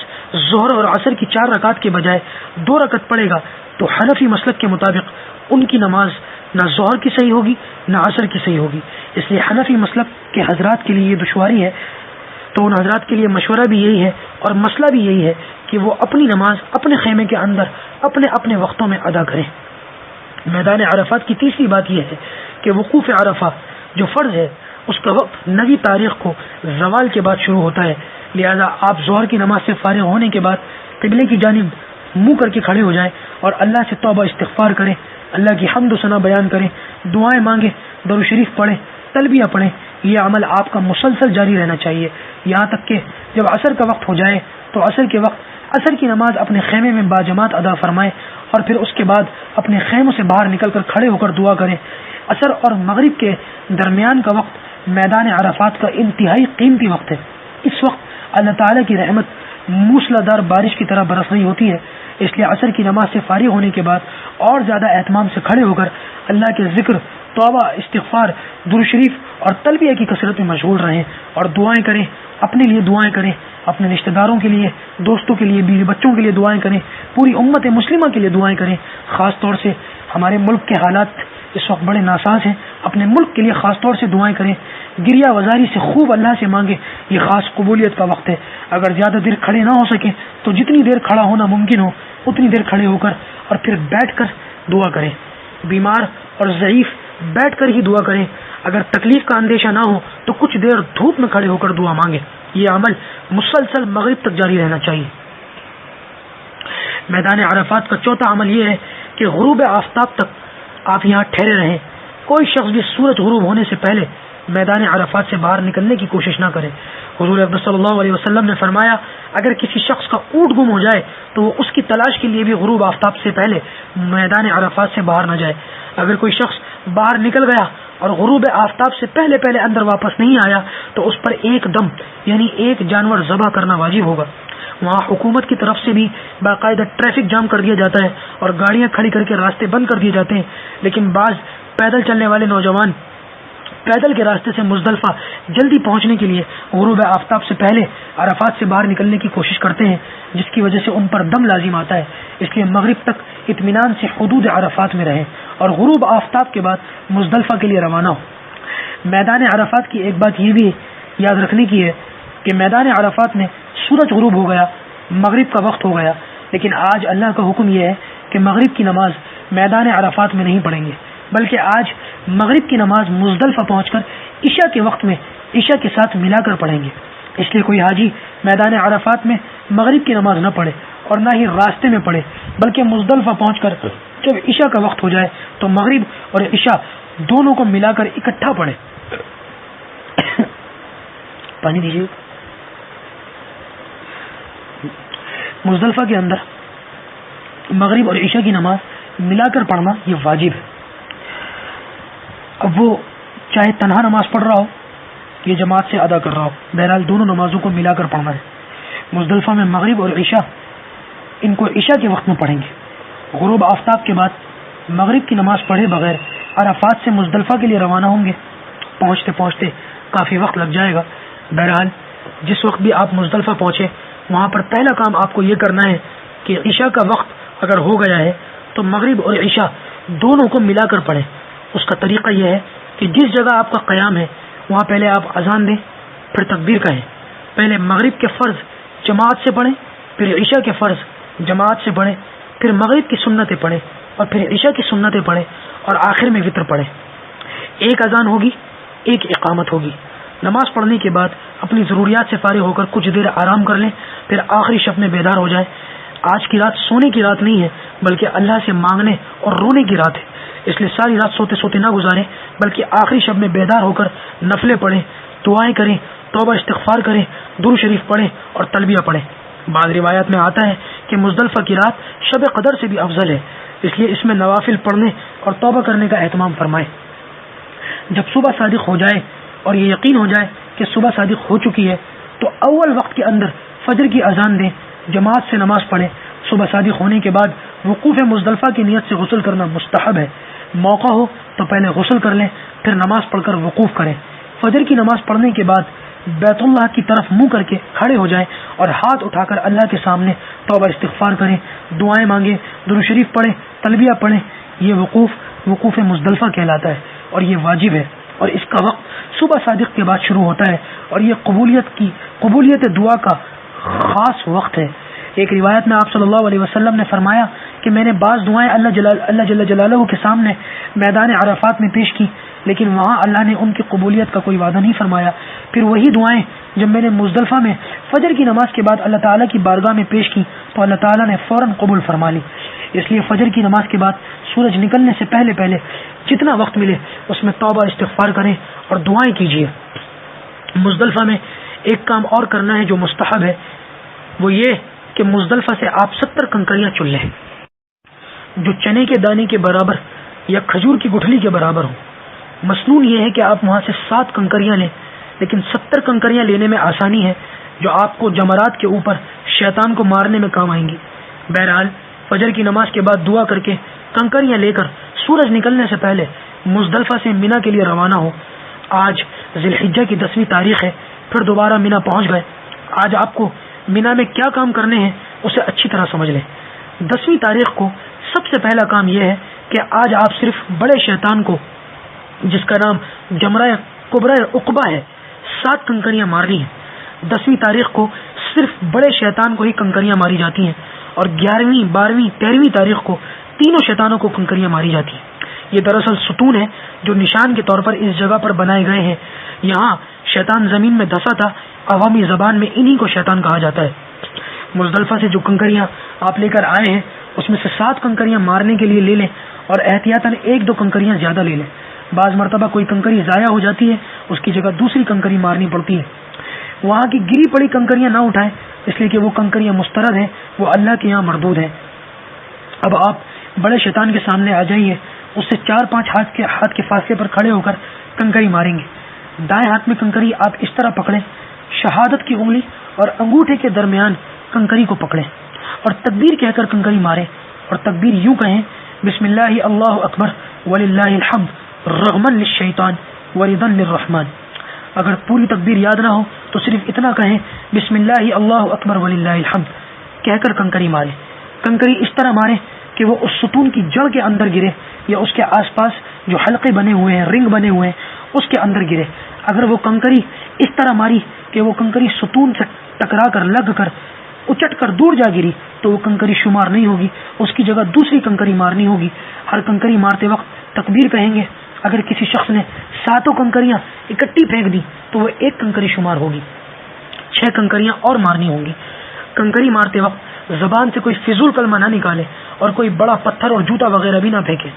ظہر اور عصر کی 4 رکعت کے بجائے 2 رکعت پڑھے گا تو حنفی مسلک کے مطابق ان کی نماز نہ ظہر کی صحیح ہوگی نہ عصر کی صحیح ہوگی۔ اس لیے حنفی مسلک کے حضرات کے لیے یہ دشواری ہے، تو ان حضرات کے لیے مشورہ بھی یہی ہے اور مسئلہ بھی یہی ہے کہ وہ اپنی نماز اپنے خیمے کے اندر اپنے اپنے وقتوں میں ادا کریں۔ میدان عرفات کی تیسری بات یہ ہے کہ وقوف عرفہ جو فرض ہے اس کا وقت نوی تاریخ کو زوال کے بعد شروع ہوتا ہے، لہذا آپ ظہر کی نماز سے فارغ ہونے کے بعد قبلے کی جانب منہ کر کے کھڑے ہو جائیں اور اللہ سے توبہ استغفار کریں، اللہ کی حمد و ثنا بیان کریں، دعائیں مانگیں، درود شریف پڑھیں، تلبیہ پڑھیں۔ یہ عمل آپ کا مسلسل جاری رہنا چاہیے یہاں تک کہ جب عصر کا وقت ہو جائے تو عصر کے وقت عصر کی نماز اپنے خیمے میں باجماعت ادا فرمائیں اور پھر اس کے بعد اپنے خیموں سے باہر نکل کر کھڑے ہو کر دعا کریں۔ عصر اور مغرب کے درمیان کا وقت میدان عرفات کا انتہائی قیمتی وقت ہے، اس وقت اللہ تعالیٰ کی رحمت موسلادھار بارش کی طرح برس رہی ہوتی ہے، اس لیے عصر کی نماز سے فارغ ہونے کے بعد اور زیادہ اہتمام سے کھڑے ہو کر اللہ کے ذکر، توبہ، استغفار، درود شریف اور تلبیہ کی کثرت میں مشغول رہیں اور دعائیں کریں، اپنے لیے دعائیں کریں، اپنے رشتہ داروں کے لیے، دوستوں کے لیے، بیوی بچوں کے لیے دعائیں کریں، پوری امت مسلمہ کے لیے دعائیں کریں۔ خاص طور سے ہمارے ملک کے حالات اس وقت بڑے ناساز ہیں، اپنے ملک کے لیے خاص طور سے دعائیں کریں، گریہ وزاری سے خوب اللہ سے مانگیں، یہ خاص قبولیت کا وقت ہے۔ اگر زیادہ دیر کھڑے نہ ہو سکیں تو جتنی دیر کھڑا ہونا ممکن ہو اتنی دیر کھڑے ہو کر اور پھر بیٹھ کر دعا کریں۔ بیمار اور ضعیف بیٹھ کر ہی دعا کریں، اگر تکلیف کا اندیشہ نہ ہو تو کچھ دیر دھوپ میں کھڑے ہو کر دعا مانگیں۔ یہ عمل مسلسل مغرب تک جاری رہنا چاہیے۔ میدان عرفات کا چوتھا عمل یہ ہے کہ غروب آفتاب تک آپ یہاں ٹھہرے رہیں، کوئی شخص بھی سورج غروب ہونے سے پہلے میدان عرفات سے باہر نکلنے کی کوشش نہ کرے۔ حضور اکرم صلی اللہ علیہ وسلم نے فرمایا اگر کسی شخص کا اونٹ گم ہو جائے تو وہ اس کی تلاش کے لیے بھی غروب آفتاب سے پہلے میدان عرفات سے باہر نہ جائے۔ اگر کوئی شخص باہر نکل گیا اور غروب آفتاب سے پہلے پہلے اندر واپس نہیں آیا تو اس پر ایک دم یعنی ایک جانور ذبح کرنا واجب ہوگا۔ وہاں حکومت کی طرف سے بھی باقاعدہ ٹریفک جام کر دیا جاتا ہے اور گاڑیاں کھڑی کر کے راستے بند کر دیے جاتے ہیں، لیکن بعض پیدل چلنے والے نوجوان پیدل کے راستے سے مزدلفہ جلدی پہنچنے کے لیے غروب آفتاب سے پہلے عرفات سے باہر نکلنے کی کوشش کرتے ہیں، جس کی وجہ سے ان پر دم لازم آتا ہے۔ اس لیے مغرب تک اطمینان سے حدود عرفات میں رہیں اور غروب آفتاب کے بعد مزدلفہ کے لیے روانہ ہو۔ میدان عرفات کی ایک بات یہ بھی یاد رکھنے کی ہے کہ میدان عرفات میں سورج غروب ہو گیا، مغرب کا وقت ہو گیا، لیکن آج اللہ کا حکم یہ ہے کہ مغرب کی نماز میدان عرفات میں نہیں پڑھیں گے، بلکہ آج مغرب کی نماز مزدلفہ پہنچ کر عشاء کے وقت میں عشاء کے ساتھ ملا کر پڑھیں گے۔ اس لیے کوئی حاجی میدان عرفات میں مغرب کی نماز نہ پڑھے اور نہ ہی راستے میں پڑھے، بلکہ مزدلفہ پہنچ کر جب عشاء کا وقت ہو جائے تو مغرب اور عشاء دونوں کو ملا کر اکٹھا پڑھے۔ پانی دیجیے۔ مزدلفہ کے اندر مغرب اور عشاء کی نماز ملا کر پڑھنا یہ واجب ہے۔ اب وہ چاہے تنہا نماز پڑھ رہا ہو یہ جماعت سے ادا کر رہا ہو، بہرحال دونوں نمازوں کو ملا کر پڑھنا ہے۔ مزدلفہ میں مغرب اور عشاء ان کو عشاء کے وقت میں پڑھیں گے۔ غروب آفتاب کے بعد مغرب کی نماز پڑھے بغیر عرفات سے مزدلفہ کے لیے روانہ ہوں گے۔ پہنچتے پہنچتے کافی وقت لگ جائے گا۔ بہرحال جس وقت بھی آپ مزدلفہ پہنچے وہاں پر پہلا کام آپ کو یہ کرنا ہے کہ عشاء کا وقت اگر ہو گیا ہے تو مغرب اور عشاء دونوں کو ملا کر پڑھیں۔ اس کا طریقہ یہ ہے کہ جس جگہ آپ کا قیام ہے وہاں پہلے آپ اذان دیں، پھر تکبیر کہیں۔ پہلے مغرب کے فرض جماعت سے پڑھیں، پھر عشاء کے فرض جماعت سے پڑھیں، پھر مغرب کی سنتیں پڑھیں اور پھر عشاء کی سنتیں پڑھیں اور آخر میں وطر پڑھیں۔ ایک اذان ہوگی، ایک اقامت ہوگی۔ نماز پڑھنے کے بعد اپنی ضروریات سے فارغ ہو کر کچھ دیر آرام کر لیں، پھر آخری شب میں بیدار ہو جائیں۔ آج کی رات سونے کی رات نہیں ہے بلکہ اللہ سے مانگنے اور رونے کی رات ہے، اس لیے ساری رات سوتے سوتے نہ گزاریں بلکہ آخری شب میں بیدار ہو کر نفلیں پڑھیں، دعائیں کریں، توبہ استغفار کریں، درود شریف پڑھیں اور تلبیہ پڑھیں۔ بعض روایات میں آتا ہے کہ مزدلفہ کی رات شب قدر سے بھی افضل ہے، اس لیے اس میں نوافل پڑھنے اور توبہ کرنے کا اہتمام فرمائیں۔ جب صبح صادق ہو جائے اور یہ یقین ہو جائے کہ صبح صادق ہو چکی ہے تو اول وقت کے اندر فجر کی اذان دیں، جماعت سے نماز پڑھیں۔ صبح صادق ہونے کے بعد وقوف مزدلفہ کی نیت سے غسل کرنا مستحب ہے۔ موقع ہو تو پہلے غسل کر لیں، پھر نماز پڑھ کر وقوف کریں۔ فجر کی نماز پڑھنے کے بعد بیت اللہ کی طرف منہ کر کے کھڑے ہو جائیں اور ہاتھ اٹھا کر اللہ کے سامنے توبہ استغفار کریں، دعائیں مانگیں، درود شریف پڑھیں، تلبیہ پڑھیں۔ یہ وقوف مزدلفہ کہلاتا ہے اور یہ واجب ہے، اور اس کا وقت صبح صادق کے بعد شروع ہوتا ہے اور یہ قبولیت دعا کا خاص وقت ہے۔ ایک روایت میں آپ صلی اللہ علیہ وسلم نے فرمایا کہ میں نے بعض دعائیں اللہ جل جلالہ کے سامنے میدان عرفات میں پیش کی، لیکن وہاں اللہ نے ان کی قبولیت کا کوئی وعدہ نہیں فرمایا۔ پھر وہی دعائیں جب میں نے مزدلفہ میں فجر کی نماز کے بعد اللہ تعالیٰ کی بارگاہ میں پیش کی تو اللہ تعالیٰ نے فوراً قبول فرما لی۔ اس لیے فجر کی نماز کے بعد سورج نکلنے سے پہلے جتنا وقت ملے اس میں توبہ استغفار کریں اور دعائیں کیجیے۔ مزدلفہ میں ایک کام اور کرنا ہے جو مستحب ہے، وہ یہ کہ مزدلفہ سے آپ 70 کنکریاں چن لیں جو چنے کے دانے کے برابر یا کھجور کی گٹھلی کے برابر ہوں۔ مسنون یہ ہے کہ آپ وہاں سے 7 کنکریاں لیں، لیکن 70 کنکریاں لینے میں آسانی ہے جو آپ کو جمرات کے اوپر شیطان کو مارنے میں کام آئیں گی۔ بہرحال فجر کی نماز کے بعد دعا کر کے کنکریاں لے کر سورج نکلنے سے پہلے مزدلفہ سے مینا کے لیے روانہ ہو۔ آج ذی الحجہ کی 10ویں تاریخ ہے، پھر دوبارہ مینا پہنچ گئے۔ آج آپ کو مینا میں کیا کام کرنے ہیں اسے اچھی طرح سمجھ لیں۔ 10ویں تاریخ کو سب سے پہلا کام یہ ہے کہ آج آپ صرف بڑے شیطان کو، جس کا نام جمرہ کبرى عقبہ ہے، 7 کنکریاں مارنی ہیں۔ 10ویں تاریخ کو صرف بڑے شیطان کو ہی کنکریاں ماری جاتی ہیں اور 11ویں 12ویں 13ویں تاریخ کو تینوں شیطانوں کو کنکریاں ماری جاتی ہیں۔ یہ دراصل ستون ہے جو نشان کے طور پر اس جگہ پر بنائے گئے ہیں۔ یہاں شیطان زمین میں دھسا تھا، عوامی زبان میں انہی کو شیطان کہا جاتا ہے۔ مزدلفہ سے جو کنکریاں آپ لے کر آئے ہیں اس میں سے 7 کنکریاں مارنے کے لیے لے لیں اور احتیاطاً 1-2 کنکریاں زیادہ لے لیں۔ بعض مرتبہ کوئی کنکری ضائع ہو جاتی ہے، اس کی جگہ دوسری کنکری مارنی پڑتی ہے۔ وہاں کی گری پڑی کنکریاں نہ اٹھائیں، اس لیے کہ وہ کنکریاں مسترد ہیں، وہ اللہ کے یہاں مردود ہیں۔ اب آپ بڑے شیطان کے سامنے آ جائیے، اس سے 4-5 ہاتھ کے فاصلے پر کھڑے ہو کر کنکری ماریں گے۔ دائیں ہاتھ میں کنکری آپ اس طرح پکڑیں، شہادت کی انگلی اور انگوٹھے کے درمیان کنکری کو پکڑیں اور تکبیر کہہ کر کنکری ماریں، اور تکبیر یوں کہیں: بسم اللہ اللہ اکبر وللہ الحمد رغما للشیطان ورضا للرحمن۔ اگر پوری تکبیر یاد نہ ہو تو صرف اتنا کہیں: بسم اللہ اللہ اکبر وللہ الحمد کہہ کر کنکری ماریں۔ کنکری اس طرح ماریں کہ وہ اس ستون کی جڑ کے اندر گرے یا اس کے آس پاس جو حلقے بنے ہوئے ہیں، رنگ بنے ہوئے ہیں، اس کے اندر گرے۔ اگر وہ کنکری اس طرح ماری کہ وہ کنکری ستون سے ٹکرا کر لگ کر اچٹ کر دور جا گری تو وہ کنکری شمار نہیں ہوگی، اس کی جگہ دوسری کنکری مارنی ہوگی۔ ہر کنکری مارتے وقت تکبیر کہیں گے۔ اگر کسی شخص نے 7 کنکریاں اکٹھی پھینک دی تو وہ 1 کنکری شمار ہوگی، 6 کنکریاں اور مارنی ہوں گی۔ کنکری مارتے وقت زبان سے کوئی فضول کلمہ نہ نکالے اور کوئی بڑا پتھر اور جوتا وغیرہ بھی نہ پھینکے۔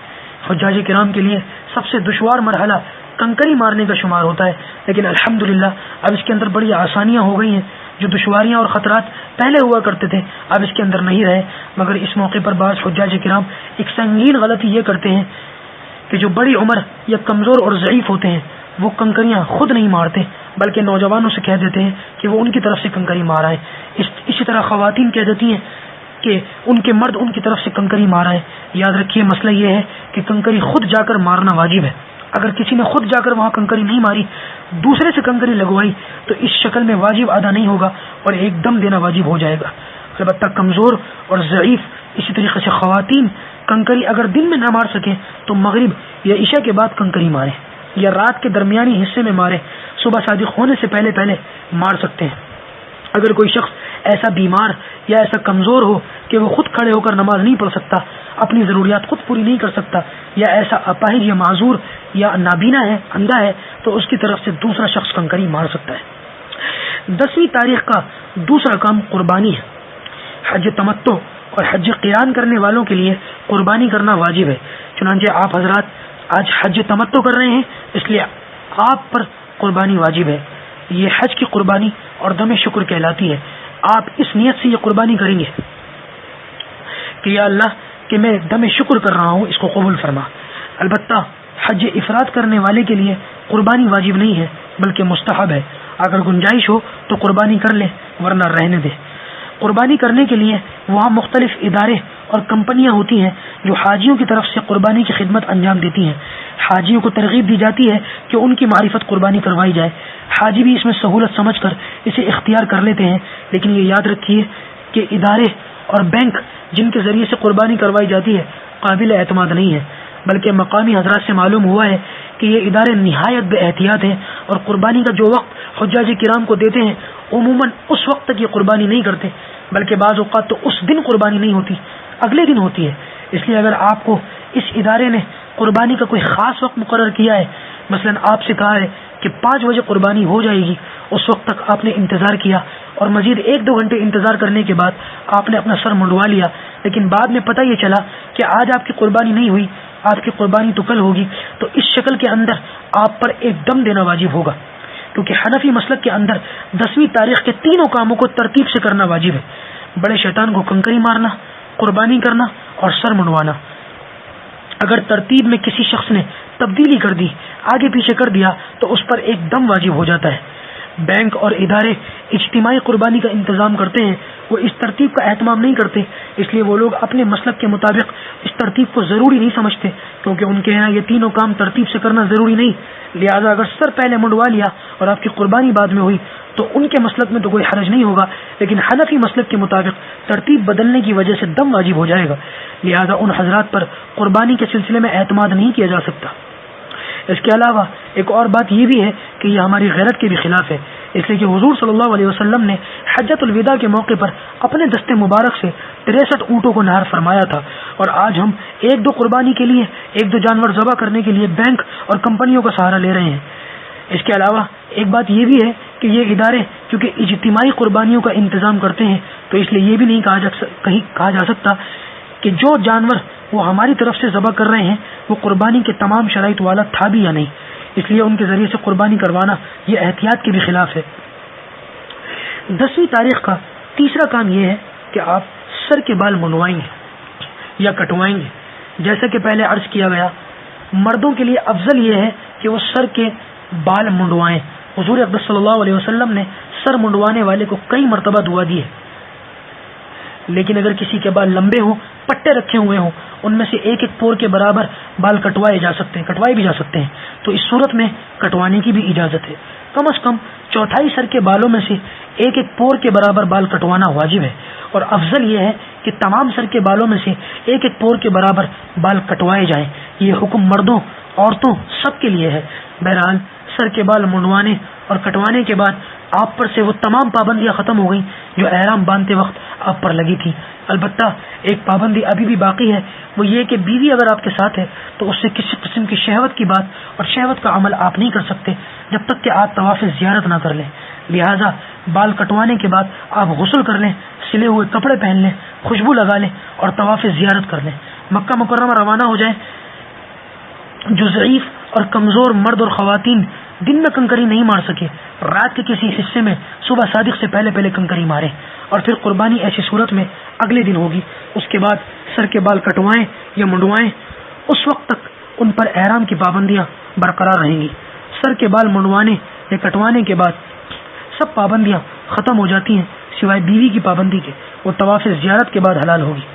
حجاج کرام کے لیے سب سے دشوار مرحلہ کنکری مارنے کا شمار ہوتا ہے، لیکن الحمدللہ اب اس کے اندر بڑی آسانیاں ہو گئی ہیں۔ جو دشواریاں اور خطرات پہلے ہوا کرتے تھے اب اس کے اندر نہیں رہے، مگر اس موقع پر بعض حجاج کرام ایک سنگین غلطی یہ کرتے ہیں کہ جو بڑی عمر یا کمزور اور ضعیف ہوتے ہیں وہ کنکریاں خود نہیں مارتے بلکہ نوجوانوں سے کہہ دیتے ہیں کہ وہ ان کی طرف سے کنکری مارائیں۔ اسی طرح خواتین کہہ دیتی ہیں کہ ان کے مرد ان کی طرف سے کنکری مارائیں۔ یاد رکھیے مسئلہ یہ ہے کہ کنکری خود جا کر مارنا واجب ہے۔ اگر کسی نے خود جا کر وہاں کنکری نہیں ماری، دوسرے سے کنکری لگوائی تو اس شکل میں واجب ادا نہیں ہوگا اور ایک دم دینا واجب ہو جائے گا۔ البتہ کمزور اور ضعیف اسی طریقے سے خواتین کنکری اگر دن میں نہ مار سکیں تو مغرب یا عشاء کے بعد کنکری ماریں یا رات کے درمیانی حصے میں ماریں، صبح صادق ہونے سے پہلے مار سکتے ہیں۔ اگر کوئی شخص ایسا بیمار یا ایسا کمزور ہو کہ وہ خود کھڑے ہو کر نماز نہیں پڑھ سکتا، اپنی ضروریات خود پوری نہیں کر سکتا، یا ایسا اپاہج یا معذور یا نابینا ہے، اندھا ہے، تو اس کی طرف سے دوسرا شخص کنکری مار سکتا ہے۔ 10ویں تاریخ کا دوسرا کام قربانی ہے۔ حج تمتع اور حج قران کرنے والوں کے لیے قربانی کرنا واجب ہے۔ چنانچہ آپ حضرات آج حج تمتع کر رہے ہیں، اس لیے آپ پر قربانی واجب ہے۔ یہ حج کی قربانی اور دم شکر کہلاتی ہے۔ آپ اس نیت سے یہ قربانی کریں گے کہ یا اللہ کہ میں دم شکر کر رہا ہوں، اس کو قبول فرما۔ البتہ حج افراد کرنے والے کے لیے قربانی واجب نہیں ہے بلکہ مستحب ہے۔ اگر گنجائش ہو تو قربانی کر لے ورنہ رہنے دے۔ قربانی کرنے کے لیے وہاں مختلف ادارے اور کمپنیاں ہوتی ہیں جو حاجیوں کی طرف سے قربانی کی خدمت انجام دیتی ہیں۔ حاجیوں کو ترغیب دی جاتی ہے کہ ان کی معرفت قربانی کروائی جائے۔ حاجی بھی اس میں سہولت سمجھ کر اسے اختیار کر لیتے ہیں، لیکن یہ یاد رکھیے کہ ادارے اور بینک جن کے ذریعے سے قربانی کروائی جاتی ہے قابل اعتماد نہیں ہے، بلکہ مقامی حضرات سے معلوم ہوا ہے کہ یہ ادارے نہایت بے احتیاط ہیں اور قربانی کا جو وقت حجاج کرام کو دیتے ہیں عموماً اس وقت تک یہ قربانی نہیں کرتے، بلکہ بعض اوقات تو اس دن قربانی نہیں ہوتی، اگلے دن ہوتی ہے۔ اس لیے اگر آپ کو اس ادارے نے قربانی کا کوئی خاص وقت مقرر کیا ہے، مثلا آپ سے کہا ہے کہ 5 بجے قربانی ہو جائے گی، اس وقت تک آپ نے انتظار کیا اور مزید 1-2 گھنٹے انتظار کرنے کے بعد آپ نے اپنا سر منڈوا لیا، لیکن بعد میں پتہ یہ چلا کہ آج آپ کی قربانی نہیں ہوئی، آپ کی قربانی تو کل ہوگی، تو اس شکل کے اندر آپ پر ایک دم دینا واجب ہوگا، کیونکہ حنفی مسلک کے اندر 10ویں تاریخ کے تینوں کاموں کو ترتیب سے کرنا واجب ہے: بڑے شیطان کو کنکری مارنا، قربانی کرنا اور سر منڈوانا۔ اگر ترتیب میں کسی شخص نے تبدیلی کر دی، آگے پیچھے کر دیا، تو اس پر ایک دم واجب ہو جاتا ہے۔ بینک اور ادارے اجتماعی قربانی کا انتظام کرتے ہیں، وہ اس ترتیب کا اہتمام نہیں کرتے، اس لیے وہ لوگ اپنے مسلک کے مطابق اس ترتیب کو ضروری نہیں سمجھتے، کیونکہ ان کے یہاں یہ تینوں کام ترتیب سے کرنا ضروری نہیں۔ لہذا اگر سر پہلے منڈوا لیا اور آپ کی قربانی بعد میں ہوئی تو ان کے مسلک میں تو کوئی حرج نہیں ہوگا، لیکن حنفی مسلک کے مطابق ترتیب بدلنے کی وجہ سے دم واجب ہو جائے گا۔ لہذا ان حضرات پر قربانی کے سلسلے میں اعتماد نہیں کیا جا سکتا۔ اس کے علاوہ ایک اور بات یہ بھی ہے کہ یہ ہماری غیرت کے بھی خلاف ہے، اس لیے کہ حضور صلی اللہ علیہ وسلم نے حجۃ الوداع کے موقع پر اپنے دستے مبارک سے 63 اونٹوں کو نہر فرمایا تھا، اور آج ہم 1-2 قربانی کے لیے 1-2 جانور ذبح کرنے کے لیے بینک اور کمپنیوں کا سہارا لے رہے ہیں۔ اس کے علاوہ ایک بات یہ بھی ہے کہ یہ ادارے کیونکہ اجتماعی قربانیوں کا انتظام کرتے ہیں، تو اس لیے یہ بھی نہیں کہا جا سکتا کہ جو جانور وہ ہماری طرف سے ذبح کر رہے ہیں وہ قربانی کے تمام شرائط والا تھا بھی یا نہیں، اس لیے ان کے ذریعے سے قربانی کروانا یہ احتیاط کے بھی خلاف ہے۔ 10ویں تاریخ کا تیسرا کام یہ ہے کہ آپ سر کے بال منڈوائیں گے یا کٹوائیں گے۔ جیسا کہ پہلے عرض کیا گیا، مردوں کے لیے افضل یہ ہے کہ وہ سر کے بال منڈوائیں۔ حضور اقدس صلی اللہ علیہ وسلم نے سر منڈوانے والے کو کئی مرتبہ دعا دی ہے، لیکن اگر کسی کے بال لمبے ہوں، پٹے رکھے ہوئے ہوں، ان میں سے ایک پور کے برابر بال کٹوائے بھی جا سکتے ہیں، تو اس صورت میں کٹوانے کی بھی اجازت ہے۔ کم از کم 1/4 سر کے بالوں میں سے ایک پور کے برابر بال کٹوانا واجب ہے، اور افضل یہ ہے کہ تمام سر کے بالوں میں سے ایک پور کے برابر بال کٹوائے جائیں۔ یہ حکم مردوں عورتوں سب کے لیے ہے۔ بہرحال سر کے بال منڈوانے اور کٹوانے کے بعد آپ پر سے وہ تمام پابندیاں ختم ہو گئیں جو احرام باندھتے وقت آپ پر لگی تھی۔ البتہ ایک پابندی ابھی بھی باقی ہے، وہ یہ کہ بیوی اگر آپ کے ساتھ ہے تو اس سے کسی قسم کی شہوت کی بات اور شہوت کا عمل آپ نہیں کر سکتے جب تک کہ آپ طواف زیارت نہ کر لیں۔ لہذا بال کٹوانے کے بعد آپ غسل کر لیں، سلے ہوئے کپڑے پہن لیں، خوشبو لگا لیں اور طواف زیارت کر لیں، مکہ مکرمہ روانہ ہو جائیں۔ جو ضعیف اور کمزور مرد اور خواتین دن میں کنکری نہیں مار سکے، رات کے کسی حصے میں صبح صادق سے پہلے کنکری ماریں، اور پھر قربانی ایسی صورت میں اگلے دن ہوگی۔ اس کے بعد سر کے بال کٹوائیں یا منڈوائیں، اس وقت تک ان پر احرام کی پابندیاں برقرار رہیں گی۔ سر کے بال منڈوانے یا کٹوانے کے بعد سب پابندیاں ختم ہو جاتی ہیں سوائے بیوی کی پابندی کے، وہ طواف زیارت کے بعد حلال ہوگی۔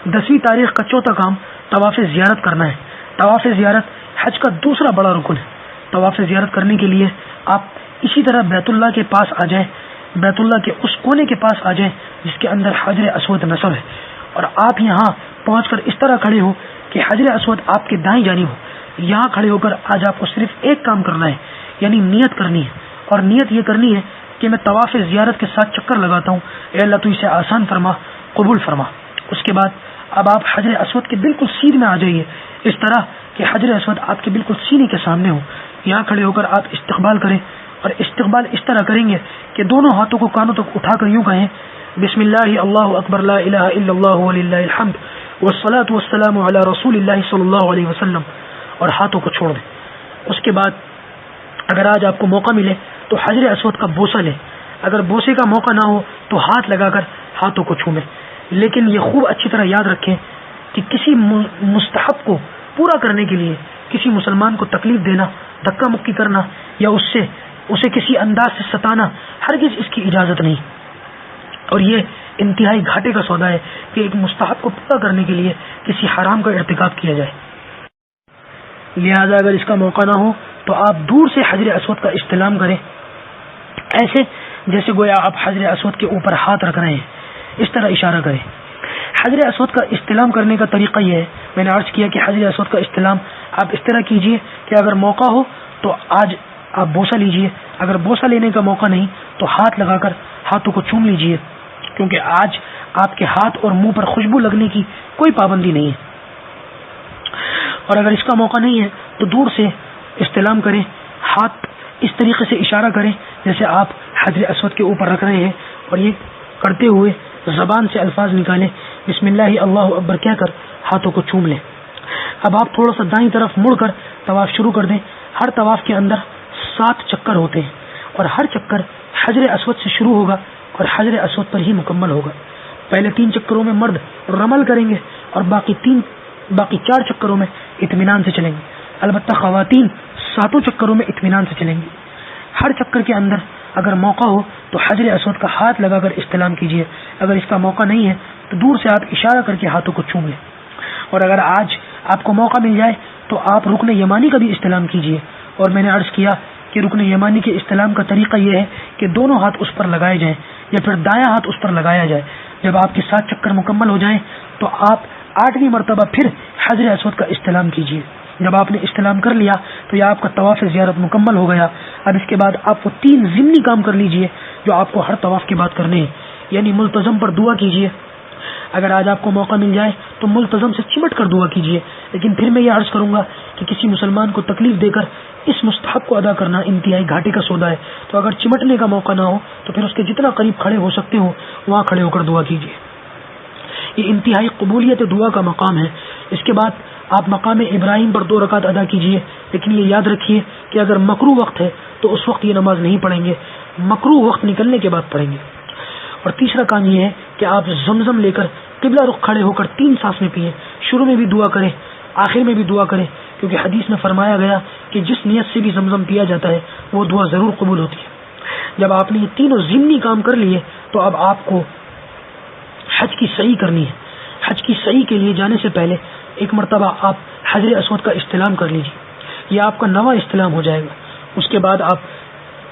10ویں تاریخ کا چوتھا کام طواف زیارت کرنا ہے۔ طواف زیارت حج کا دوسرا بڑا رکن ہے۔ طواف زیارت کرنے کے لیے آپ اسی طرح بیت اللہ کے پاس آ جائیں، بیت اللہ کے اس کونے کے پاس آ جائیں جس کے اندر حجر اسود نصب ہے، اور آپ یہاں پہنچ کر اس طرح کھڑے ہو کہ حجر اسود آپ کے دائیں جانب ہو۔ یہاں کھڑے ہو کر آج آپ کو صرف ایک کام کرنا ہے، یعنی نیت کرنی ہے، اور نیت یہ کرنی ہے کہ میں طواف زیارت کے ساتھ چکر لگاتا ہوں، اے اللہ تو اسے آسان فرما، قبول فرما۔ اس کے بعد اب آپ حجر اسود کے بالکل سیدھ میں آ جائیے، اس طرح کہ حجر اسود آپ کے بالکل سینے کے سامنے ہو۔ یہاں کھڑے ہو کر آپ استقبال کریں، اور استقبال اس طرح کریں گے کہ دونوں ہاتھوں کو کانوں تک اٹھا کر یوں کہیں، بسم اللہ اللہ اکبر لا الہ الا اللہ وللہ الحمد والصلاۃ والسلام علی رسول اللہ صلی اللہ علیہ وسلم، اور ہاتھوں کو چھوڑ دیں۔ اس کے بعد اگر آج آپ کو موقع ملے تو حجر اسود کا بوسہ لیں، اگر بوسے کا موقع نہ ہو تو ہاتھ لگا کر ہاتھوں کو چھومیں، لیکن یہ خوب اچھی طرح یاد رکھیں کہ کسی مستحب کو پورا کرنے کے لیے کسی مسلمان کو تکلیف دینا، دھکا مکی کرنا یا اسے کسی انداز سے ستانا ہرگز اس کی اجازت نہیں، اور یہ انتہائی گھاٹے کا سودا ہے کہ ایک مستحب کو پورا کرنے کے لیے کسی حرام کا ارتکاب کیا جائے۔ لہذا اگر اس کا موقع نہ ہو تو آپ دور سے حجر اسود کا استلام کریں، ایسے جیسے گویا آپ حجر اسود کے اوپر ہاتھ رکھ رہے ہیں، اس طرح اشارہ کریں۔ حجر اسود کا استلام کرنے کا طریقہ یہ ہے، میں نے عرض کیا کہ حجر اسود کا استلام آپ اس طرح کیجئے کہ اگر موقع ہو تو آج آپ بوسہ لیجئے، اگر بوسہ لینے کا موقع نہیں تو ہاتھ لگا کر ہاتھوں کو چوم لیجئے، کیونکہ آج آپ کے ہاتھ اور منہ پر خوشبو لگنے کی کوئی پابندی نہیں ہے۔ اور اگر اس کا موقع نہیں ہے تو دور سے استلام کریں، ہاتھ اس طریقے سے اشارہ کریں جیسے آپ حجر اسود کے اوپر رکھ رہے ہیں، اور یہ کرتے ہوئے زبان سے الفاظ نکالیں، بسم اللہ اللہ اکبر کہہ کر ہاتھوں کو چوم لیں۔ اب آپ تھوڑا سا دائیں طرف مڑ کر طواف شروع کر دیں۔ ہر طواف کے اندر 7 چکر ہوتے ہیں، اور ہر چکر حجر اسود سے شروع ہوگا اور حجر اسود پر ہی مکمل ہوگا۔ پہلے 3 چکروں میں مرد رمل کریں گے اور باقی 4 چکروں میں اطمینان سے چلیں گے، البتہ خواتین 7 چکروں میں اطمینان سے چلیں گی۔ ہر چکر کے اندر اگر موقع ہو تو حجر اسود کا ہاتھ لگا کر استلام کیجیے، اگر اس کا موقع نہیں ہے تو دور سے آپ اشارہ کر کے ہاتھوں کو چوم لیں، اور اگر آج آپ کو موقع مل جائے تو آپ رکن یمانی کا بھی استلام کیجیے۔ اور میں نے عرض کیا کہ رکن یمانی کے استلام کا طریقہ یہ ہے کہ دونوں ہاتھ اس پر لگائے جائیں یا پھر دایاں ہاتھ اس پر لگایا جائے۔ جب آپ کے 7 چکر مکمل ہو جائیں تو آپ 8ویں مرتبہ پھر حجر اسود کا استلام کیجیے۔ جب آپ نے استلام کر لیا تو یہ آپ کا طواف زیارت مکمل ہو گیا۔ اب اس کے بعد آپ وہ 3 ضمنی کام کر لیجئے جو آپ کو ہر طواف کے بعد کرنے ہیں، یعنی ملتزم پر دعا کیجیے۔ اگر آج آپ کو موقع مل جائے تو ملتزم سے چمٹ کر دعا کیجیے، لیکن پھر میں یہ عرض کروں گا کہ کسی مسلمان کو تکلیف دے کر اس مستحب کو ادا کرنا انتہائی گھاٹے کا سودا ہے، تو اگر چمٹنے کا موقع نہ ہو تو پھر اس کے جتنا قریب کھڑے ہو سکتے ہو وہاں کھڑے ہو کر دعا کیجیے۔ یہ انتہائی قبولیت دعا کا مقام ہے۔ اس کے بعد آپ مقام ابراہیم پر 2 رکعت ادا کیجیے، لیکن یہ یاد رکھیے کہ اگر مکروہ وقت ہے تو اس وقت یہ نماز نہیں پڑھیں گے، مکروہ وقت نکلنے کے بعد پڑھیں گے۔ اور تیسرا کام یہ ہے کہ آپ زمزم لے کر قبلہ رخ کھڑے ہو کر 3 سانسیں پئیں، شروع میں بھی دعا کریں، آخر میں بھی دعا کریں، کیونکہ حدیث میں فرمایا گیا کہ جس نیت سے بھی زمزم پیا جاتا ہے وہ دعا ضرور قبول ہوتی ہے۔ جب آپ نے یہ تینوں ضمنی کام کر لیے تو اب آپ کو حج کی سعی کرنی ہے۔ حج کی سعی کے لیے جانے سے پہلے ایک مرتبہ آپ حجر اسود کا استلام کر لیجیے، یہ آپ کا نواں استلام ہو جائے گا۔ اس کے بعد آپ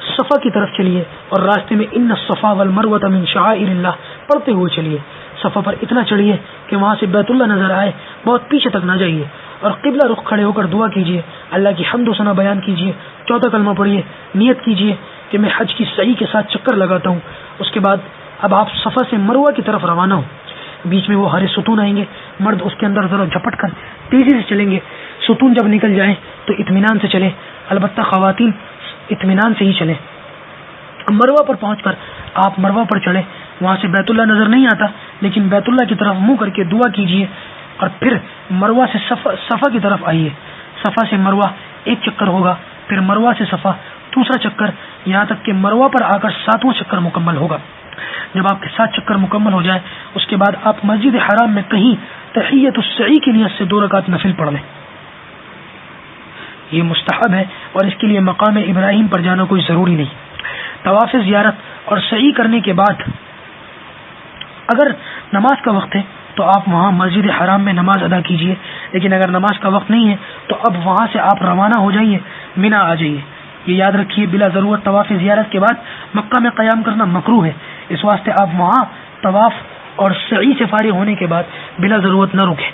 صفا کی طرف چلیے اور راستے میں ان الصفا والمروۃ من شعائر اللہ پڑھتے ہوئے چلیے۔ صفا پر اتنا چڑھیے کہ وہاں سے بیت اللہ نظر آئے، بہت پیچھے تک نہ جائیے، اور قبلہ رخ کھڑے ہو کر دعا کیجیے، اللہ کی حمد و ثنا بیان کیجیے، 14 کلمہ پڑھیے، نیت کیجیے کہ میں حج کی سعی کے ساتھ چکر لگاتا ہوں۔ اس کے بعد اب آپ صفا سے مروہ کی طرف روانہ ہو، بیچ میں وہ ہرے ستون آئیں گے، مرد اس کے اندر ذرا جھپٹ کر تیزی سے چلیں گے، ستون جب نکل جائیں تو اطمینان سے چلیں، البتہ خواتین اطمینان سے ہی چلیں۔ مروہ پر پہنچ کر آپ مروہ پر چڑھیں، وہاں سے بیت اللہ نظر نہیں آتا، لیکن بیت اللہ کی طرف منہ کر کے دعا کیجئے، اور پھر مروہ سے صفا کی طرف آئیے۔ صفا سے مروہ ایک چکر ہوگا، پھر مروہ سے صفا دوسرا چکر، یہاں تک کہ مروہ پر آ کر 7واں چکر مکمل ہوگا۔ جب آپ کے 7 چکر مکمل ہو جائے اس کے بعد آپ مسجد حرام میں کہیں تحیۃ السعی کی نیت سے 2 رکعت نفل پڑھ لیں، یہ مستحب ہے، اور اس کے لیے مقام ابراہیم پر جانا کوئی ضروری نہیں۔ طواف زیارت اور سعی کرنے کے بعد اگر نماز کا وقت ہے تو آپ وہاں مسجد حرام میں نماز ادا کیجئے، لیکن اگر نماز کا وقت نہیں ہے تو اب وہاں سے آپ روانہ ہو جائیے، مینا آ جائیے۔ یہ یاد رکھیے بلا ضرورت طواف زیارت کے بعد مکہ میں قیام کرنا مکروہ ہے، اس واسطے آپ وہاں طواف اور سعی سے فارغ ہونے کے بعد بلا ضرورت نہ رکیں۔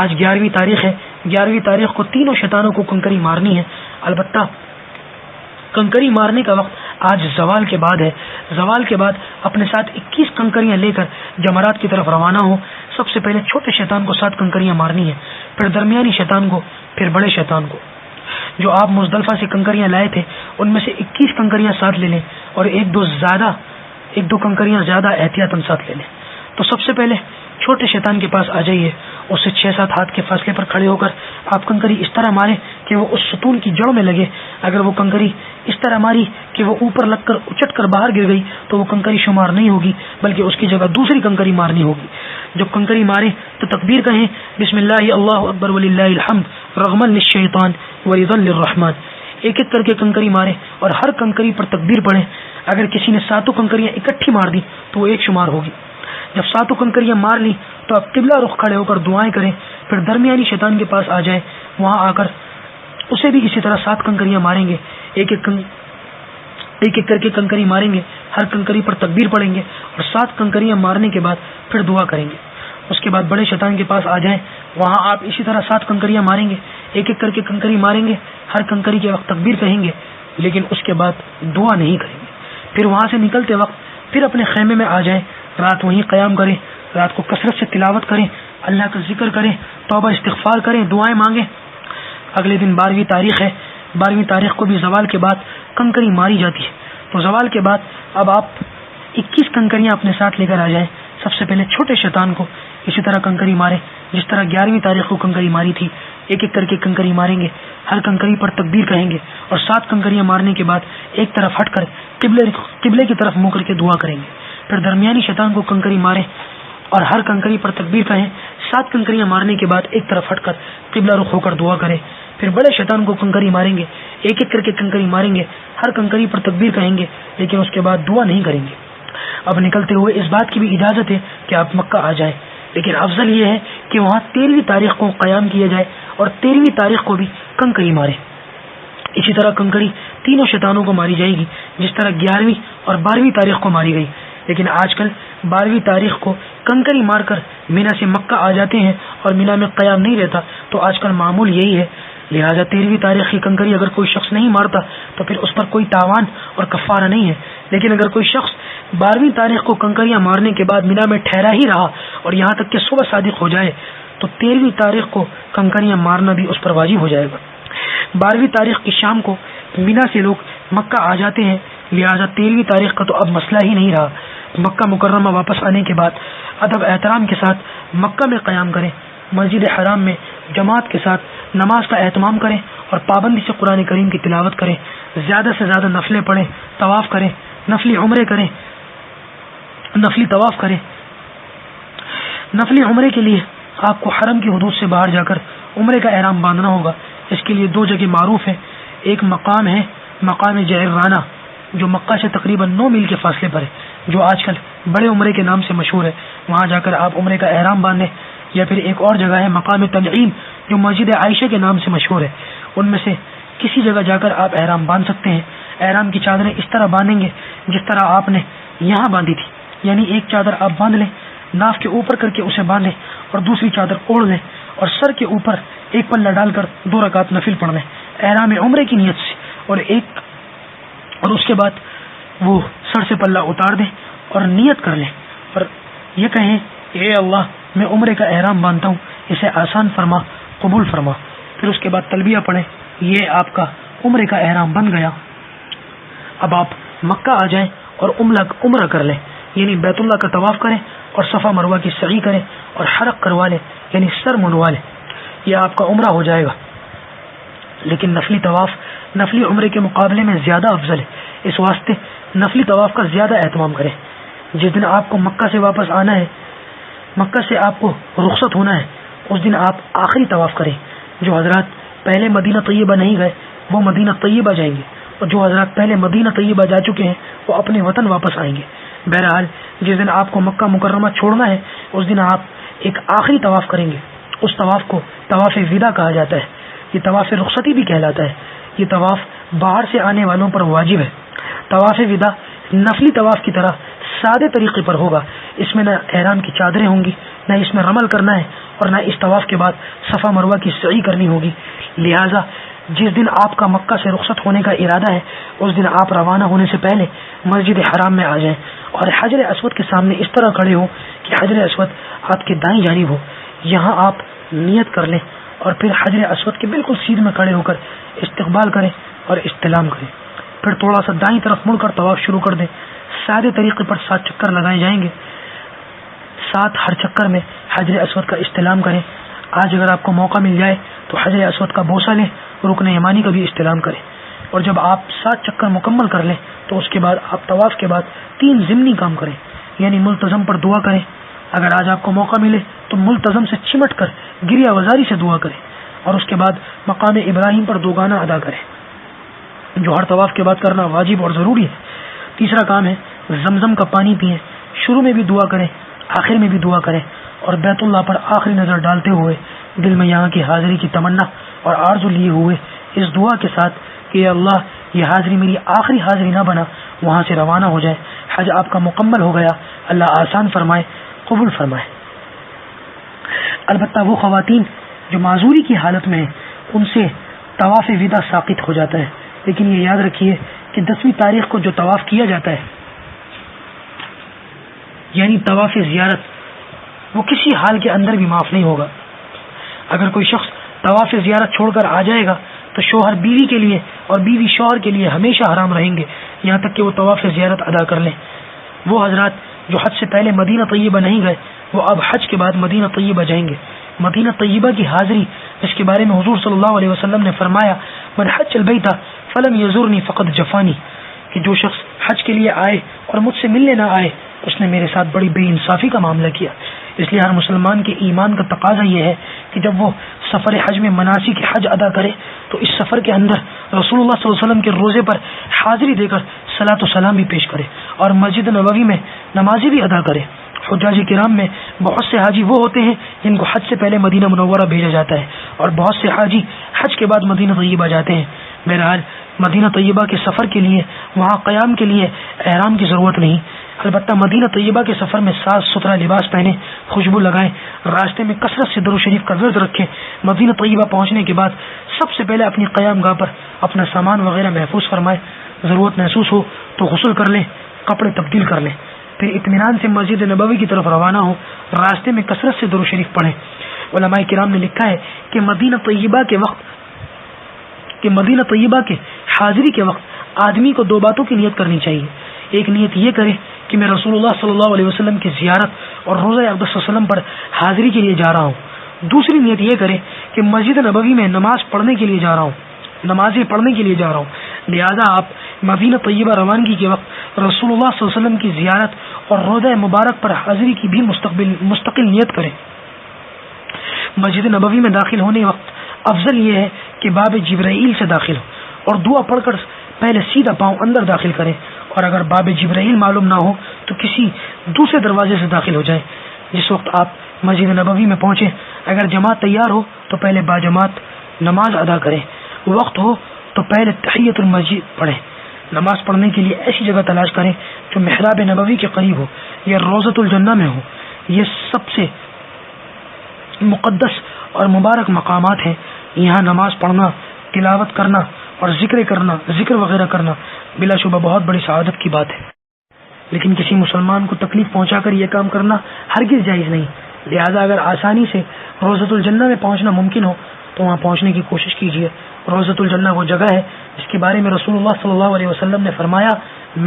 آج 11ویں تاریخ ہے، 11ویں تاریخ کو تینوں شیطانوں کو کنکری مارنی ہے، البتہ کنکری مارنے کا وقت آج زوال کے بعد ہے۔ زوال کے بعد اپنے ساتھ 21 کنکریاں لے کر جمرات کی طرف روانہ ہو۔ سب سے پہلے چھوٹے شیطان کو 7 کنکریاں مارنی ہیں، پھر درمیانی شیطان کو، پھر بڑے شیطان کو۔ جو آپ مزدلفہ سے کنکریاں لائے تھے ان میں سے 21 کنکریاں ساتھ لے لیں، اور ایک دو کنکریاں زیادہ احتیاطاً ساتھ لے لیں۔ تو سب سے پہلے چھوٹے شیطان کے پاس آ جائیے، اس سے 6-7 ہاتھ کے فاصلے پر کھڑے ہو کر آپ کنکری اس طرح ماریں کہ وہ اس ستون کی جڑ میں لگے۔ اگر وہ کنکری اس طرح ماری کہ وہ اوپر لگ کر اچٹ کر باہر گر گئی تو وہ کنکری شمار نہیں ہوگی، بلکہ اس کی جگہ دوسری کنکری مارنی ہوگی۔ جب کنکری مارے تو تکبیر کہیں، بسم اللہ اللہ اکبر وللہ الحمد رغما للشیطان ورضا للرحمن۔ ایک ایک کر کے کنکری مارے اور ہر کنکری پر تکبیر پڑھیں۔ اگر کسی نے 7 کنکریاں اکٹھی مار دی تو وہ 1 شمار ہوگی۔ جب 7 کنکریاں مار لی تو آپ قبلہ رخ کھڑے ہو کر دعائیں کریں، پھر درمیانی شیطان کے پاس آ جائیں، وہاں آ کر اسے بھی اسی طرح 7 کنکریاں ماریں گے، ایک ایک کر کے کنکری ماریں گے، ہر کنکری پر تکبیر پڑھیں گے، اور 7 کنکریاں مارنے کے بعد پھر دعا کریں گے۔ اس کے بعد بڑے شیطان کے پاس آ جائیں، وہاں آپ اسی طرح 7 کنکریاں ماریں گے، ایک ایک کر کے کنکری ماریں گے، ہر کنکری کے وقت تکبیر کہیں گے، لیکن اس کے بعد دعا نہیں کریں گے۔ پھر وہاں سے نکلتے وقت پھر اپنے خیمے میں آ جائیں، رات وہیں قیام کریں، رات کو کثرت سے تلاوت کریں، اللہ کا ذکر کریں، توبہ استغفار کریں، دعائیں مانگیں۔ اگلے دن 12ویں تاریخ ہے، 12ویں تاریخ کو بھی زوال کے بعد کنکری ماری جاتی ہے، تو زوال کے بعد اب آپ 21 کنکریاں اپنے ساتھ لے کر آ جائیں۔ سب سے پہلے چھوٹے شیطان کو اسی طرح کنکری ماریں جس طرح 11ویں تاریخ کو کنکری ماری تھی، ایک ایک کر کے کنکری ماریں گے، ہر کنکری پر تکبیر کہیں گے، اور 7 کنکریاں مارنے کے بعد ایک طرف ہٹ کر قبلے کی طرف منہ کر کے دعا کریں گے۔ پھر درمیانی شیطان کو کنکری ماریں اور ہر کنکری پر تکبیر کہیں، 7 کنکریاں مارنے کے بعد ایک طرف ہٹ کر قبلہ رخ ہو کر دعا کریں۔ پھر بڑے شیطان کو کنکری ماریں گے، ایک ایک کر کے کنکری ماریں گے، ہر کنکری پر تکبیر کہیں گے، لیکن اس کے بعد دعا نہیں کریں گے۔ اب نکلتے ہوئے اس بات کی بھی اجازت ہے کہ آپ مکہ آ جائیں، لیکن افضل یہ ہے کہ وہاں 13ویں تاریخ کو قیام کیا جائے اور 13ویں تاریخ کو بھی کنکری مارے۔ اسی طرح کنکری تینوں شیطانوں کو ماری جائے گی جس طرح 11ویں اور 12ویں تاریخ کو ماری گئی، لیکن آج کل 12ویں تاریخ کو کنکری مار کر مینا سے مکہ آ جاتے ہیں اور مینا میں قیام نہیں رہتا، تو آج کل معمول یہی ہے۔ لہٰذا 13ویں تاریخ کی کنکری اگر کوئی شخص نہیں مارتا تو پھر اس پر کوئی تاوان اور کفارہ نہیں ہے، لیکن اگر کوئی شخص 12ویں تاریخ کو کنکریاں مارنے کے بعد مینا میں ٹھہرا ہی رہا اور یہاں تک کہ صبح صادق ہو جائے تو 13ویں تاریخ کو کنکریاں مارنا بھی اس پر واجب ہو جائے گا۔ 12ویں تاریخ کی شام کو مینا سے لوگ مکہ آ جاتے ہیں، لہٰذا 13ویں تاریخ کا تو اب مسئلہ ہی نہیں رہا۔ مکہ مکرمہ واپس آنے کے بعد ادب احترام کے ساتھ مکہ میں قیام کریں، مسجد حرام میں جماعت کے ساتھ نماز کا اہتمام کریں اور پابندی سے قرآن کریم کی تلاوت کریں، زیادہ سے زیادہ نفلیں پڑھیں، طواف کریں، نفلی عمرے کریں، نفلی طواف کریں۔ نفلی عمرے کے لیے آپ کو حرم کی حدود سے باہر جا کر عمرے کا احرام باندھنا ہوگا۔ اس کے لیے 2 جگہ معروف ہیں، ایک مقام ہے مقام جعرانہ جو مکہ سے تقریباً 9 میل کے فاصلے پر ہے، جو آج کل بڑے عمرے کے نام سے مشہور ہے، وہاں جا کر آپ عمرے کا احرام باندھیں۔ یا پھر ایک اور جگہ ہے مقام تنعیم جو مسجد عائشہ کے نام سے مشہور ہے، ان میں سے کسی جگہ جا کر آپ احرام باندھ سکتے ہیں۔ احرام کی چادریں اس طرح باندھیں گے جس طرح آپ نے یہاں باندھی تھی، یعنی ایک چادر آپ باندھ لیں، ناف کے اوپر کر کے اسے باندھیں اور دوسری چادر اوڑھ لیں اور سر کے اوپر ایک پلہ ڈال کر 2 رکعت نفل پڑھ لیں احرام عمرے کی نیت سے، اور اس کے بعد وہ سر سے پلہ اتار دیں اور نیت کر لیں اور یہ کہیں کہ اے اللہ میں عمرے کا احرام باندھتا ہوں، اسے آسان فرما، قبول فرما. پھر اس کے بعد تلبیہ پڑھیں. یہ آپ کا عمرے کا احرام بن گیا. اب آپ مکہ آ جائیں اور عمرہ کر لیں، یعنی بیت اللہ کا طواف کریں اور صفا مروہ کی سعی کریں اور حلق کروا لیں، یعنی سر منڈوا لیں. یہ آپ کا عمرہ ہو جائے گا. لیکن نفلی طواف نفلی عمرے کے مقابلے میں زیادہ افضل ہے، اس واسطے نفلی طواف کا زیادہ اہتمام کریں. جس دن آپ کو مکہ سے واپس آنا ہے، مکہ سے آپ کو رخصت ہونا ہے، اس دن آپ آخری طواف کریں. جو حضرات پہلے مدینہ طیبہ نہیں گئے وہ مدینہ طیبہ جائیں گے، اور جو حضرات پہلے مدینہ طیبہ جا چکے ہیں وہ اپنے وطن واپس آئیں گے. بہرحال جس دن آپ کو مکہ مکرمہ چھوڑنا ہے اس دن آپ ایک آخری طواف کریں گے. اس طواف کو طواف وداع کہا جاتا ہے. یہ طواف رخصتی بھی کہلاتا ہے. یہ طواف باہر سے آنے والوں پر واجب ہے. طواف وداع نفلی طواف کی طرح سادے طریقے پر ہوگا. اس میں نہ احرام کی چادریں ہوں گی، نہ اس میں رمل کرنا ہے، اور نہ اس طواف کے بعد صفا مروہ کی سعی کرنی ہوگی. لہٰذا جس دن آپ کا مکہ سے رخصت ہونے کا ارادہ ہے اس دن آپ روانہ ہونے سے پہلے مسجد حرام میں آ جائیں اور حجر اسود کے سامنے اس طرح کھڑے ہوں کہ حجر اسود آپ کے دائیں جانب ہو. یہاں آپ نیت کر لیں اور پھر حجر اسود کے بالکل سیدھ میں کھڑے ہو کر استقبال کریں اور استلام کریں. پھر تھوڑا سا دائیں طرف مڑ کر طواف شروع کر دیں. سادے طریقے پر 7 چکر لگائے جائیں گے. 7 ہر چکر میں حجر اسود کا استلام کریں. آج اگر آپ کو موقع مل جائے تو حجر اسود کا بوسہ لیں، رکن یمانی کا بھی استلام کریں. اور جب آپ 7 چکر مکمل کر لیں تو اس کے بعد آپ طواف کے بعد 3 ضمنی کام کریں، یعنی ملتزم پر دعا کریں. اگر آج آپ کو موقع ملے تو ملتزم سے چمٹ کر گریہ وزاری سے دعا کریں، اور اس کے بعد مقام ابراہیم پر 2 گانا ادا کریں، جو ہر طواف کے بعد کرنا واجب اور ضروری ہے. تیسرا کام ہے زمزم کا پانی پئیں. شروع میں بھی دعا کریں، آخر میں بھی دعا کریں، اور بیت اللہ پر آخری نظر ڈالتے ہوئے دل میں یہاں کی حاضری کی تمنا اور آرزو لیے ہوئے اس دعا کے ساتھ کہ اللہ یہ حاضری میری آخری حاضری نہ بنا، وہاں سے روانہ ہو جائے. حج آپ کا مکمل ہو گیا. اللہ آسان فرمائے، قبول فرمائے. البتہ وہ خواتین جو معذوری کی حالت میں ہیں ان سے طواف وداع ساقط ہو جاتا ہے. لیکن یہ یاد رکھیے کہ 10ویں تاریخ کو جو طواف کیا جاتا ہے یعنی طواف زیارت، وہ کسی حال کے اندر بھی معاف نہیں ہوگا. اگر کوئی شخص طواف زیارت چھوڑ کر آ جائے گا تو شوہر بیوی کے لیے اور بیوی شوہر کے لیے ہمیشہ حرام رہیں گے یہاں تک کہ وہ طواف زیارت ادا کر لیں. وہ حضرات جو حج سے پہلے مدینہ طیبہ نہیں گئے وہ اب حج کے بعد مدینہ طیبہ جائیں گے. مدینہ طیبہ کی حاضری، جس کے بارے میں حضور صلی اللہ علیہ وسلم نے فرمایا من حج البیت فلم یزورنی فقد جفانی، کہ جو شخص حج کے لیے آئے اور مجھ سے ملنے نہ آئے اس نے میرے ساتھ بڑی بے انصافی کا معاملہ کیا. اس لیے ہر مسلمان کے ایمان کا تقاضا یہ ہے کہ جب وہ سفر حج میں مناسک حج ادا کرے تو اس سفر کے اندر رسول اللہ صلی اللہ علیہ وسلم کے روزے پر حاضری دے کر صلاۃ و سلام بھی پیش کرے اور مسجد نبوی میں نمازی بھی ادا کرے. حجاج کرام میں بہت سے حاجی وہ ہوتے ہیں جن کو حج سے پہلے مدینہ منورہ بھیجا جاتا ہے، اور بہت سے حاجی حج کے بعد مدینہ طیبہ جاتے ہیں. بہرحال مدینہ طیبہ کے سفر کے لیے وہاں قیام کے لیے احرام کی ضرورت نہیں. البتہ مدینہ طیبہ کے سفر میں صاف ستھرا لباس پہنیں، خوشبو لگائیں، راستے میں کثرت سے درود شریف کا ورد رکھیں. مدینہ طیبہ پہنچنے کے بعد سب سے پہلے اپنی قیام گاہ پر اپنا سامان وغیرہ محفوظ فرمائیں. ضرورت محسوس ہو تو غسل کر لیں، کپڑے تبدیل کر لیں، پھر اطمینان سے مسجد نبوی کی طرف روانہ ہو. راستے میں کثرت سے درود شریف پڑھیں. علماء کرام نے لکھا ہے کہ مدینہ طیبہ کے حاضری کے وقت آدمی کو 2 باتوں کی نیت کرنی چاہیے. ایک نیت یہ کرے کہ میں رسول اللہ صلی اللہ علیہ وسلم کی زیارت اور روزہ اقدس صلی اللہ علیہ وسلم پر حاضری کے لیے جا رہا ہوں. دوسری نیت یہ کرے کہ مسجد نبوی میں نمازیں پڑھنے کے لیے جا رہا ہوں. لہذا آپ مدینہ طیبہ روانگی کے وقت رسول اللہ صلی اللہ علیہ وسلم کی زیارت اور روضہ مبارک پر حاضری کی بھی مستقل نیت کریں. مسجد نبوی میں داخل ہونے وقت افضل یہ ہے کہ باب جبرائیل سے داخل ہو اور دعا پڑھ کر پہلے سیدھا پاؤں اندر داخل کریں، اور اگر باب جبرائیل معلوم نہ ہو تو کسی دوسرے دروازے سے داخل ہو جائیں. جس وقت آپ مسجد نبوی میں پہنچیں اگر جماعت تیار ہو تو پہلے باجماعت نماز ادا کریں. وقت ہو تو پہلے تحیۃ المسجد پڑھیں. نماز پڑھنے کے لیے ایسی جگہ تلاش کریں جو محراب نبوی کے قریب ہو یا روضۃ الجنہ میں ہو. یہ سب سے مقدس اور مبارک مقامات ہیں. یہاں نماز پڑھنا، تلاوت کرنا اور ذکر وغیرہ کرنا بلا شبہ بہت بڑی سعادت کی بات ہے. لیکن کسی مسلمان کو تکلیف پہنچا کر یہ کام کرنا ہرگز جائز نہیں. لہذا اگر آسانی سے روضۃ الجنہ میں پہنچنا ممکن ہو تو وہاں پہنچنے کی کوشش کیجیے. روضۃ الجنہ وہ جگہ ہے جس کے بارے میں رسول اللہ صلی اللہ علیہ وسلم نے فرمایا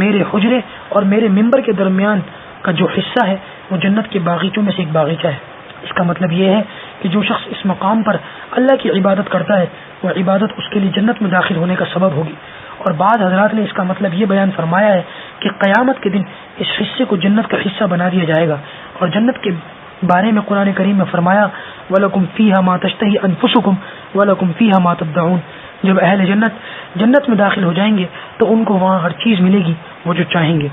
میرے حجرے اور میرے ممبر کے درمیان کا جو حصہ ہے وہ جنت کے باغیچوں میں سے ایک باغیچہ ہے. اس کا مطلب یہ ہے کہ جو شخص اس مقام پر اللہ کی عبادت کرتا ہے وہ عبادت اس کے لیے جنت میں داخل ہونے کا سبب ہوگی. اور بعض حضرات نے اس کا مطلب یہ بیان فرمایا ہے کہ قیامت کے دن اس حصے کو جنت کا حصہ بنا دیا جائے گا. اور جنت کے بارے میں قرآن کریم میں فرمایا وَلَكُمْ فِيهَا مَا تَشْتَهِي أَنفُسُكُمْ وَلَكُمْ فِيهَا مَا تَدَّعُونَ. جب اہل جنت میں داخل ہو جائیں گے تو ان کو وہاں ہر چیز ملے گی وہ جو چاہیں گے.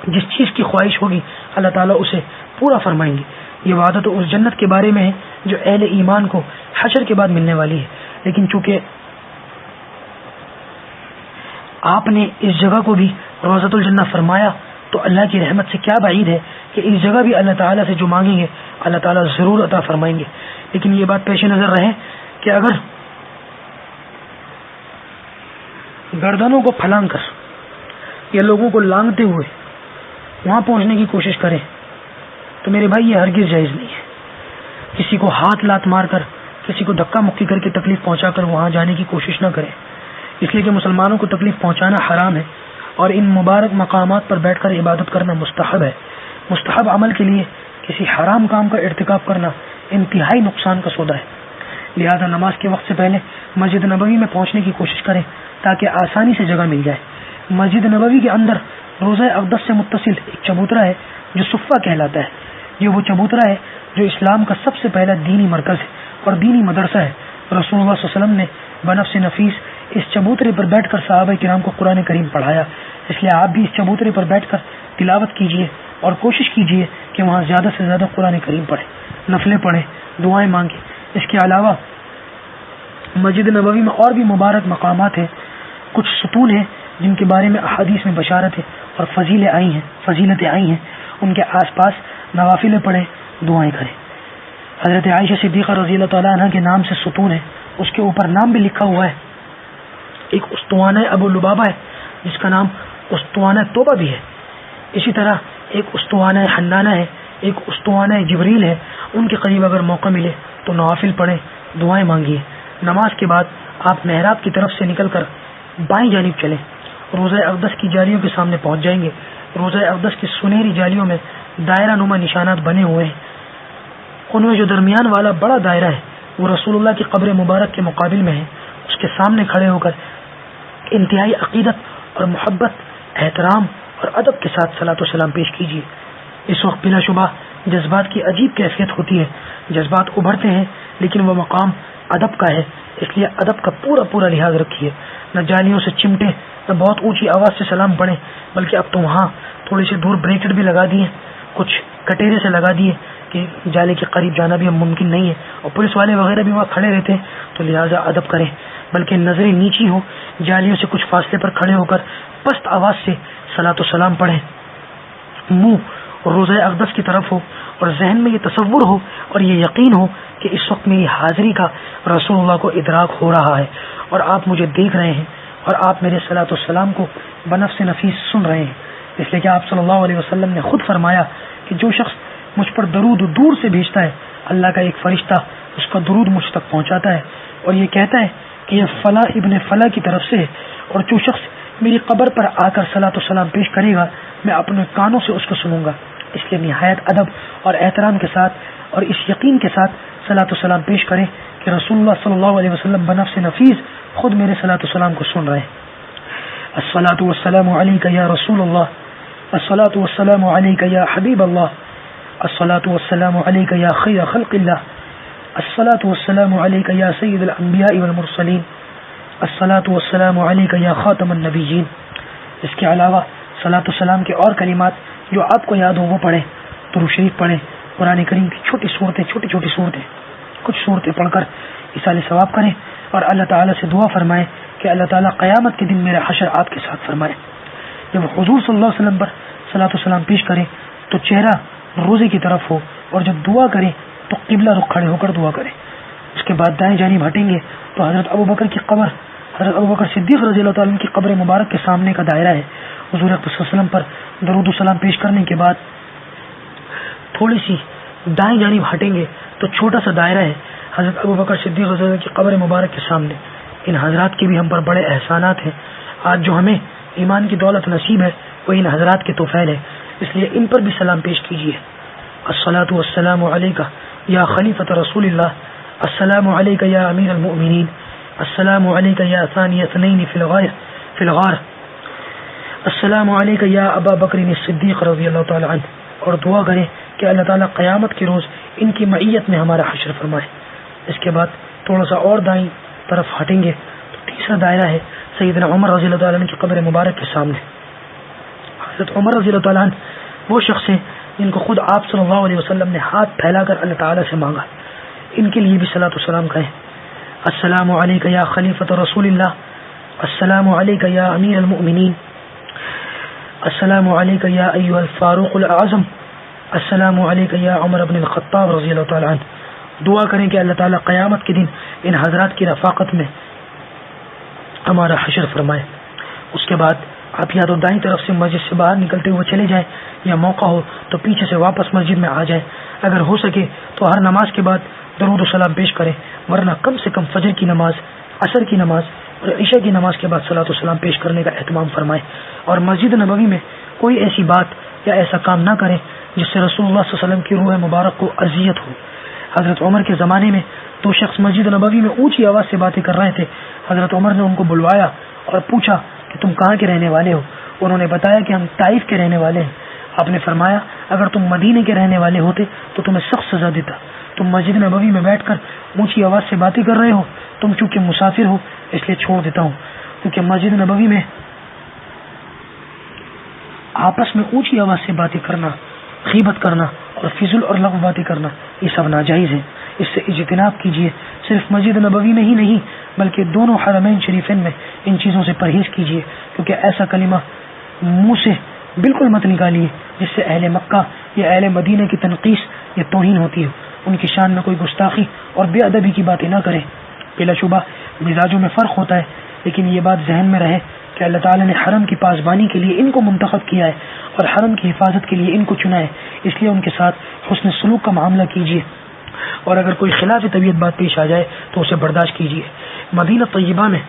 جس چیز کی خواہش ہوگی اللہ تعالیٰ اسے پورا فرمائیں گے. یہ وعدہ تو اس جنت کے بارے میں ہے جو اہل ایمان کو حشر کے بعد ملنے والی ہے. لیکن چونکہ آپ نے اس جگہ کو بھی روضۃ الجنہ فرمایا تو اللہ کی رحمت سے کیا بعید ہے کہ اس جگہ بھی اللہ تعالیٰ سے جو مانگیں گے اللہ تعالیٰ ضرور عطا فرمائیں گے. لیکن یہ بات پیش نظر رہے کہ اگر گردنوں کو پھلانگ کر یا لوگوں کو لانگتے ہوئے وہاں پہنچنے کی کوشش کریں تو میرے بھائی یہ ہرگز جائز نہیں ہے. کسی کو ہاتھ لات مار کر کسی کو دھکا مکی کر کے تکلیف پہنچا کر وہاں جانے کی کوشش نہ کریں، اس لیے کہ مسلمانوں کو تکلیف پہنچانا حرام ہے اور ان مبارک مقامات پر بیٹھ کر عبادت کرنا مستحب ہے. مستحب عمل کے لیے کسی حرام کام کا ارتکاب کرنا انتہائی نقصان کا سودا ہے. لہذا نماز کے وقت سے پہلے مسجد نبوی میں پہنچنے کی کوشش کریں تاکہ آسانی سے جگہ مل جائے. مسجد نبوی کے اندر روضہ اقدس سے متصل ایک چبوترا ہے جو صفہ کہلاتا ہے. یہ وہ چبوترا ہے جو اسلام کا سب سے پہلا دینی مرکز ہے اور دینی مدرسہ ہے. رسول اللہ صلی اللہ علیہ وسلم نے بنفس نفیس اس چبوترے پر بیٹھ کر صحابہ کرام کو قرآن کریم پڑھایا. اس لیے آپ بھی اس چبوترے پر بیٹھ کر تلاوت کیجیے اور کوشش کیجیے کہ وہاں زیادہ سے زیادہ قرآن کریم پڑھیں، نفلیں پڑھیں، دعائیں مانگیں. اس کے علاوہ مسجد نبوی میں اور بھی مبارک مقامات ہیں، کچھ ستون ہیں جن کے بارے میں احادیث میں بشارت ہے اور فضیلتیں آئی ہیں. ان کے آس پاس نوافلیں پڑھیں، دعائیں کریں. حضرت عائشہ صدیقہ رضی اللہ تعالیٰ عنہ کے نام سے ستون ہے، اس کے اوپر نام بھی لکھا ہوا ہے. ایک استوانہ ابو لبابہ ہے جس کا نام استوانہ توبہ بھی ہے. اسی طرح ایک استوانہ حنانہ ہے، ایک استوانہ جبریل ہے. ان کے قریب اگر موقع ملے تو نوافل پڑھیں، دعائیں مانگیے. نماز کے بعد آپ محراب کی طرف سے نکل کر بائیں جانب چلیں، روضہ اقدس کی جالیوں کے سامنے پہنچ جائیں گے. روضہ اقدس کی سنہری جالیوں میں دائرہ نما نشانات بنے ہوئے ہیں. ان میں جو درمیان والا بڑا دائرہ ہے وہ رسول اللہ کی قبر مبارک کے مقابل میں ہے. اس کے سامنے کھڑے ہو کر انتہائی عقیدت اور محبت، احترام اور ادب کے ساتھ صلاۃ و سلام پیش کیجیے. اس وقت بلا شبہ جذبات کی عجیب کیفیت ہوتی ہے، جذبات ابھرتے ہیں، لیکن وہ مقام ادب کا ہے، اس لیے ادب کا پورا لحاظ رکھیے. نہ جالیوں سے چمٹے، نہ بہت اونچی آواز سے سلام پڑھیں، بلکہ اب تو وہاں تھوڑی سی دور بریکٹ بھی لگا دیے، کچھ کٹیرے سے لگا دیے کہ جالے کے قریب جانا بھی ممکن نہیں ہے اور پولیس والے وغیرہ بھی وہاں کھڑے رہتے ہیں، تو لہٰذا ادب کریں. بلکہ نظریں نیچی ہو، جالیوں سے کچھ فاصلے پر کھڑے ہو کر پست آواز سے صلاۃ و سلام پڑھیں. منہ روضہ اقدس کی طرف ہو اور ذہن میں یہ تصور ہو اور یہ یقین ہو کہ اس وقت میری حاضری کا رسول اللہ کو ادراک ہو رہا ہے اور آپ مجھے دیکھ رہے ہیں اور آپ میرے صلاۃ والسلام کو بنفس نفیس سن رہے ہیں. اس لیے کہ آپ صلی اللہ علیہ وسلم نے خود فرمایا کہ جو شخص مجھ پر درود دور سے بھیجتا ہے اللہ کا ایک فرشتہ اس کا درود مجھ تک پہنچاتا ہے اور یہ کہتا ہے کہ یہ فلاں ابن فلاں کی طرف سے ہے. اور جو شخص میری قبر پر آ کر صلاۃ و سلام پیش کرے گا میں اپنے کانوں سے اس کو سنوں گا. اس لیے نہایت ادب اور احترام کے ساتھ اور اس یقین کے ساتھ صلاۃ و سلام پیش کریں کہ رسول اللہ صلی اللہ علیہ وسلم بنفس نفیس خود میرے صلاۃ و سلام کو سن رہے ہیں. الصلاۃ والسلام علیک یا رسول اللہ، الصلاۃ والسلام علیک یا حبیب اللہ، الصلاۃ والسلام علیک یا خیر خلق اللہ، الصلاۃ والسلام علیک یا سید الانبیاء والمرسلین، الصلاۃ والسلام علیک یا خاتم النبیین. اس کے علاوہ صلاۃ و سلام کے اور کلمات جو آپ کو یاد ہو وہ پڑھیں. درود شریف پڑھیں، قرآن کریم کی چھوٹی چھوٹی صورتیں کچھ صورتیں پڑھ کر ایصال ثواب کریں اور اللہ تعالیٰ سے دعا فرمائیں کہ اللہ تعالیٰ قیامت کے دن میرا حشر آپ کے ساتھ فرمائے. جب حضور صلی اللہ علیہ وسلم پر صلاۃ و سلام پیش کریں تو چہرہ روزے کی طرف ہو اور جب دعا کریں تو قبلہ رخ کھڑے ہو کر دعا کریں. اس کے بعد دائیں جانب ہٹیں گے تو حضرت ابوبکر کی قبر، حضرت ابوبکر صدیق رضی اللہ تعالیٰ کی قبر مبارک کے سامنے کا دائرہ ہے. حضور صلی اللہ علیہ وسلم پر درود و سلام پیش کرنے کے بعد تھوڑی سی دائیں جانب ہٹیں گے تو چھوٹا سا دائرہ ہے حضرت ابوبکر صدیق رضی اللہ عنہ کی قبر مبارک کے سامنے. ان حضرات کے بھی ہم پر بڑے احسانات ہیں. آج جو ہمیں ایمان کی دولت نصیب ہے وہ ان حضرات کے توفیل ہے، اس لیے ان پر بھی سلام پیش کیجیے. الصلاۃ والسلام علیکہ یا خلیفۃ رسول اللہ، السلام علیکہ یا امیر المؤمنین، السلام علیکہ یا ثانی اثنین فی الغار، السلام علیکہ یا ابا بکر الصدیق رضی اللہ تعالی عنہ. اور دعا کریں کہ اللہ تعالیٰ قیامت کے روز ان کی معیت میں ہمارا حشر فرمائے. اس کے بعد تھوڑا سا اور دائیں طرف ہٹیں گے تو تیسرا دائرہ ہے سیدنا عمر رضی اللہ تعالیٰ عنہ کی قبر مبارک کے سامنے. حضرت عمر رضی اللہ تعالیٰ عنہ وہ شخص ہیں جن کو خود آپ صلی اللہ علیہ وسلم نے ہاتھ پھیلا کر اللہ تعالیٰ سے مانگا. ان کے لیے بھی صلاۃ و سلام کہیں. السلام علیکہ یا خلیفۃ رسول اللہ، السلام علیکہ یا امیر المؤمنین، السلام علیکہ یا ایھا الفاروق الاعظم، السلام علیکہ یا عمر بن الخطاب رضی اللہ تعالیٰ عنہ. دعا کریں کہ اللہ تعالیٰ قیامت کے دن ان حضرات کی رفاقت میں ہمارا حشر فرمائے. اس کے بعد آپ یا تو دائیں طرف سے مسجد سے باہر نکلتے ہوئے چلے جائیں یا موقع ہو تو پیچھے سے واپس مسجد میں آ جائیں. اگر ہو سکے تو ہر نماز کے بعد درود و سلام پیش کریں، ورنہ کم سے کم فجر کی نماز، عصر کی نماز اور عشاء کی نماز کے بعد صلاۃ و سلام پیش کرنے کا اہتمام فرمائیں. اور مسجد نبوی میں کوئی ایسی بات یا ایسا کام نہ کریں جس سے رسول اللہ صلی اللہ علیہ وسلم کی روح مبارک کو اذیت ہو. حضرت عمر کے زمانے میں دو شخص مسجد نبوی میں اونچی آواز سے باتیں کر رہے تھے. حضرت عمر نے ان کو بلوایا اور پوچھا کہ تم کہاں کے رہنے والے ہو؟ انہوں نے بتایا کہ ہم طائف کے رہنے والے ہیں. آپ نے فرمایا اگر تم مدینے کے رہنے والے ہوتے تو تمہیں سخت سزا دیتا. تم مسجد نبوی میں بیٹھ کر اونچی آواز سے باتیں کر رہے ہو، تم چونکہ مسافر ہو اس لیے چھوڑ دیتا ہوں. کیونکہ مسجد نبوی میں آپس میں اونچی آواز سے باتیں کرنا، غیبت کرنا اور فضول اور لغو باتیں کرنا یہ سب ناجائز ہے. اس سے اجتناب کیجیے. صرف مسجد نبوی میں ہی نہیں بلکہ دونوں حرمین شریفین میں ان چیزوں سے پرہیز کیجیے، کیونکہ ایسا کلمہ منہ سے بالکل مت نکالیے جس سے اہل مکہ یا اہل مدینہ کی تنقیص یا توہین ہوتی ہو. ان کی شان میں کوئی گستاخی اور بے ادبی کی باتیں نہ کریں. بلا شبہ مزاجوں میں فرق ہوتا ہے، لیکن یہ بات ذہن میں رہے کہ اللہ تعالیٰ نے حرم کی پاسبانی کے لیے ان کو منتخب کیا ہے اور حرم کی حفاظت کے لیے ان کو چنا ہے. اس لیے ان کے ساتھ حسن سلوک کا معاملہ کیجیے، اور اگر کوئی خلاف طبیعت بات پیش آ جائے تو اسے برداشت کیجیے. مدینہ طیبہ میں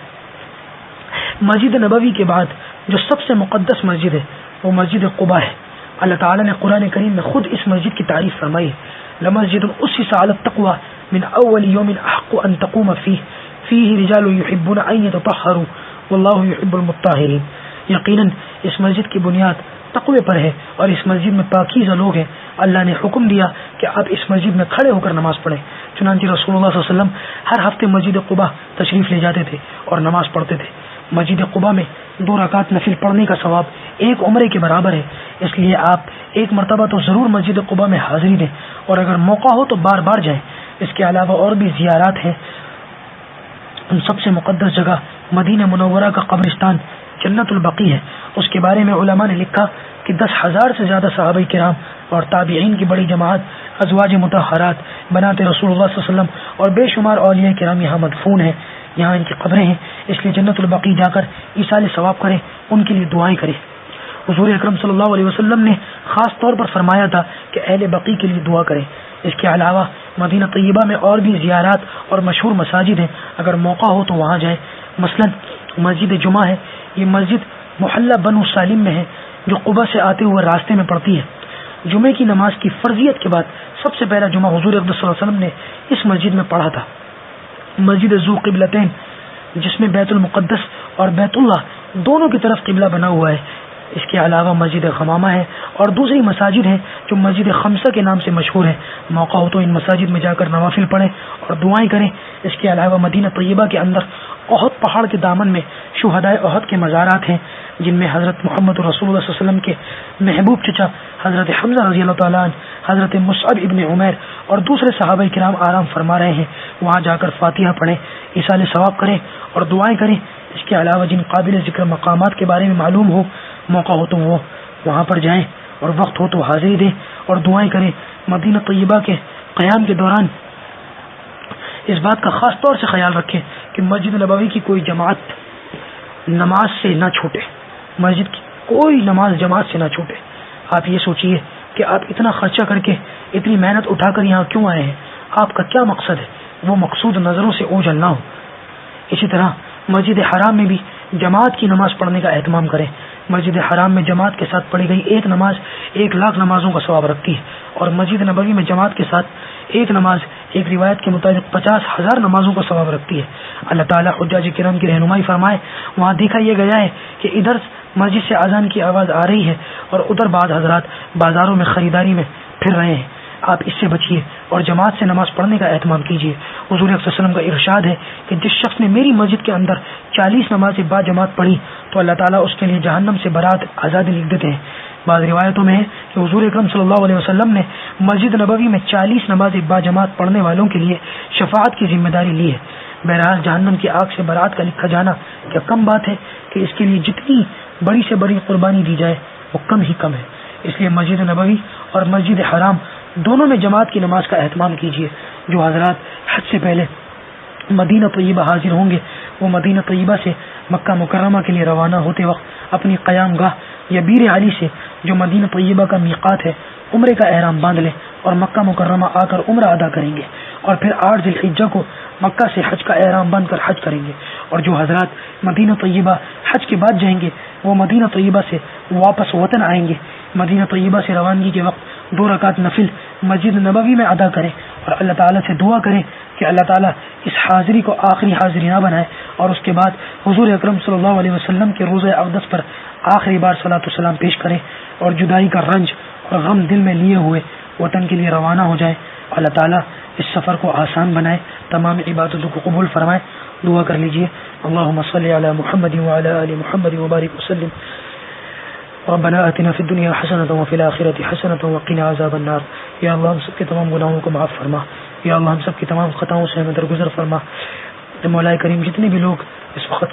مسجد نبوی کے بعد جو سب سے مقدس مسجد ہے وہ مسجد قباء ہے. اللہ تعالیٰ نے قرآن کریم میں خود اس مسجد کی تعریف فرمائی ہے. لمسجد اسس علی التقوى من اول یوم احق ان تقوم فیہ رجال یحبون ان یتطہروا واللہ یحب المطہرین. یقیناً اس مسجد کی بنیاد تقوی پر ہے اور اس مسجد میں پاکیزہ لوگ ہیں. اللہ نے حکم دیا کہ آپ اس مسجد میں کھڑے ہو کر نماز پڑھیں. چنانچہ رسول اللہ صلی اللہ علیہ وسلم ہر ہفتے مسجد قباء تشریف لے جاتے تھے اور نماز پڑھتے تھے. مسجد قباء میں 2 رکعت نفل پڑھنے کا ثواب 1 عمرے کے برابر ہے. اس لیے آپ ایک مرتبہ تو ضرور مسجد قباء میں حاضری دیں اور اگر موقع ہو تو بار بار جائیں. اس کے علاوہ اور بھی زیارات ہیں. ان سب سے مقدس جگہ مدینہ منورہ کا قبرستان جنت البقیع ہے. اس کے بارے میں علماء نے لکھا کہ 10,000 سے زیادہ صحابہ کرام اور تابعین کی بڑی جماعت، ازواج مطہرات، بنات رسول اللہ صلی اللہ علیہ وسلم اور بے شمار اولیاء کرام یہاں مدفون ہیں. یہاں ان کی قبریں ہیں. اس لیے جنت البقیع جا کر ایصال ثواب کریں، ان کے لیے دعائیں کریں. حضور اکرم صلی اللہ علیہ وسلم نے خاص طور پر فرمایا تھا کہ اہل بقیع کے لیے دعا کریں. اس کے علاوہ مدینہ طیبہ میں اور بھی زیارات اور مشہور مساجد ہیں. اگر موقع ہو تو وہاں جائیں. مثلا مسجد جمعہ ہے. یہ مسجد محلہ بنو سالم میں ہے جو قباء سے آتے ہوئے راستے میں پڑتی ہے. جمعے کی نماز کی فرضیت کے بعد سب سے پہلا جمعہ حضور اقدس صلی اللہ علیہ وسلم نے اس مسجد میں پڑھا تھا. مسجد ذو قبلتین جس میں بیت المقدس اور بیت اللہ دونوں کی طرف قبلہ بنا ہوا ہے. اس کے علاوہ مسجد غمامہ ہے اور دوسری مساجد ہیں جو مسجد خمسہ کے نام سے مشہور ہیں. موقع ہو تو ان مساجد میں جا کر نوافل پڑھیں اور دعائیں کریں. اس کے علاوہ مدینہ طیبہ کے اندر احد پہاڑ کے دامن میں شہدائے احد کے مزارات ہیں جن میں حضرت محمد رسول اللہ صلی اللہ علیہ وسلم کے محبوب چچا حضرت حمزہ رضی اللہ تعالیٰ عنہ، حضرت مصعب ابن عمیر اور دوسرے صحابہ کرام آرام فرما رہے ہیں. وہاں جا کر فاتحہ پڑھیں، ایصال ثواب کریں اور دعائیں کریں. اس کے علاوہ جن قابل ذکر مقامات کے بارے میں معلوم ہو، موقع ہو تو وہ وہاں پر جائیں اور وقت ہو تو حاضری دیں اور دعائیں کریں. مدینہ طیبہ کے قیام کے دوران اس بات کا خاص طور سے خیال رکھیں کہ مسجد نبوی کی کوئی جماعت نماز سے نہ چھوٹے. مسجد کی کوئی نماز جماعت سے نہ چھوٹے. آپ یہ سوچئے کہ آپ اتنا خرچہ کر کے اتنی محنت اٹھا کر یہاں کیوں آئے ہیں, آپ کا کیا مقصد ہے, وہ مقصود نظروں سے اوجھل نہ ہو. اسی طرح مسجد حرام میں بھی جماعت کی نماز پڑھنے کا اہتمام کریں. مسجد حرام میں جماعت کے ساتھ پڑھی گئی ایک نماز 1,00,000 نمازوں کا ثواب رکھتی ہے, اور مسجد نبوی میں جماعت کے ساتھ ایک نماز ایک روایت کے مطابق 50,000 نمازوں کا ثواب رکھتی ہے. اللہ تعالیٰ حجاج کرام کی رہنمائی فرمائے. وہاں دیکھا یہ گیا ہے کہ ادھر مسجد سے اذان کی آواز آ رہی ہے اور ادھر بعض حضرات بازاروں میں خریداری میں پھر رہے ہیں. آپ اس سے بچیے اور جماعت سے نماز پڑھنے کا اہتمام کیجیے. حضور صلی اللہ علیہ وسلم کا ارشاد ہے کہ جس شخص نے میری مسجد کے اندر 40 نمازیں با جماعت پڑھی تو اللہ تعالیٰ اس کے لیے جہنم سے برات آزادی لکھ دیتے ہیں. بعض روایتوں میں ہے کہ حضور اکرم صلی اللہ علیہ وسلم نے مسجد نبوی میں 40 نمازیں با جماعت پڑھنے والوں کے لیے شفاعت کی ذمہ داری لی ہے. بہرحال جہنم کی آگ سے برات کا لکھا جانا کیا کم بات ہے کہ اس کے لیے جتنی بڑی سے بڑی قربانی دی جائے وہ کم ہی کم ہے. اس لیے مسجد نبوی اور مسجد حرام دونوں میں جماعت کی نماز کا اہتمام کیجیے. جو حضرات حج سے پہلے مدینہ طیبہ حاضر ہوں گے وہ مدینہ طیبہ سے مکہ مکرمہ کے لیے روانہ ہوتے وقت اپنی قیام گاہ یا بیر علی سے جو مدینہ طیبہ کا میقات ہے عمرے کا احرام باندھ لیں اور مکہ مکرمہ آ کر عمرہ ادا کریں گے, اور پھر 8 ذی الحجہ کو مکہ سے حج کا احرام باندھ کر حج کریں گے. اور جو حضرات مدینہ طیبہ حج کے بعد جائیں گے وہ مدینہ طیبہ سے واپس وطن آئیں گے. مدینہ طیبہ سے روانگی کے وقت 2 رکعت نفل مسجد نبوی میں ادا کریں اور اللہ تعالیٰ سے دعا کریں کہ اللہ تعالیٰ اس حاضری کو آخری حاضری نہ بنائے, اور اس کے بعد حضور اکرم صلی اللہ علیہ وسلم کے روضہ اقدس پر آخری بار صلاۃ والسلام پیش کریں اور جدائی کا رنج اور غم دل میں لیے ہوئے وطن کے لیے روانہ ہو جائیں. اللہ تعالیٰ اس سفر کو آسان بنائے, تمام عبادتوں کو قبول فرمائے. دعا کر لیجئے. اللہم صلی علی محمد وعلی آل محمد وبارک وسلم. ربنا آتنا فی الدنیا حسنۃ وفی الآخرۃ حسنۃ وقنا عذاب النار. یا اللہ ہم سب کے تمام گناہوں کو معاف فرما. یا اللہ ہم سب کی تمام خطاؤں سے ہمیں درگزر فرما. مولا کریم جتنے بھی لوگ اس وقت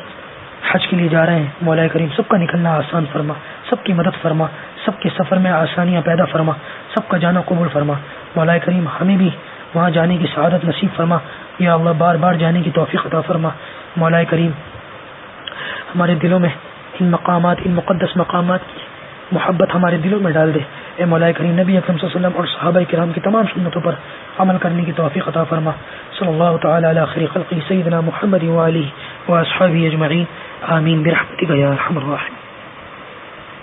حج کے لیے جا رہے ہیں مولا کریم سب کا نکلنا آسان فرما, سب کی مدد فرما, سب کے سفر میں آسانیاں پیدا فرما, سب کا جانا قبول فرما. مولا کریم ہمیں بھی وہاں جانے کی سعادت نصیب فرما. یا اللہ بار بار جانے کی توفیق عطا فرما. مولا کریم ہمارے دلوں میں ان مقامات, ان مقدس مقامات کی محبت ہمارے دلوں میں ڈال دے. اے مولا کریم نبی اکرم صلی اللہ علیہ وسلم اور صحابہ کرام کی تمام سنتوں پر عمل کرنے کی توفیق عطا فرما. صلی اللہ تعالی علی خیر خلقہ سیدنا محمد و آلہ و اصحابہ اجمعین. آمین برحمتک یا ارحم الراحمین.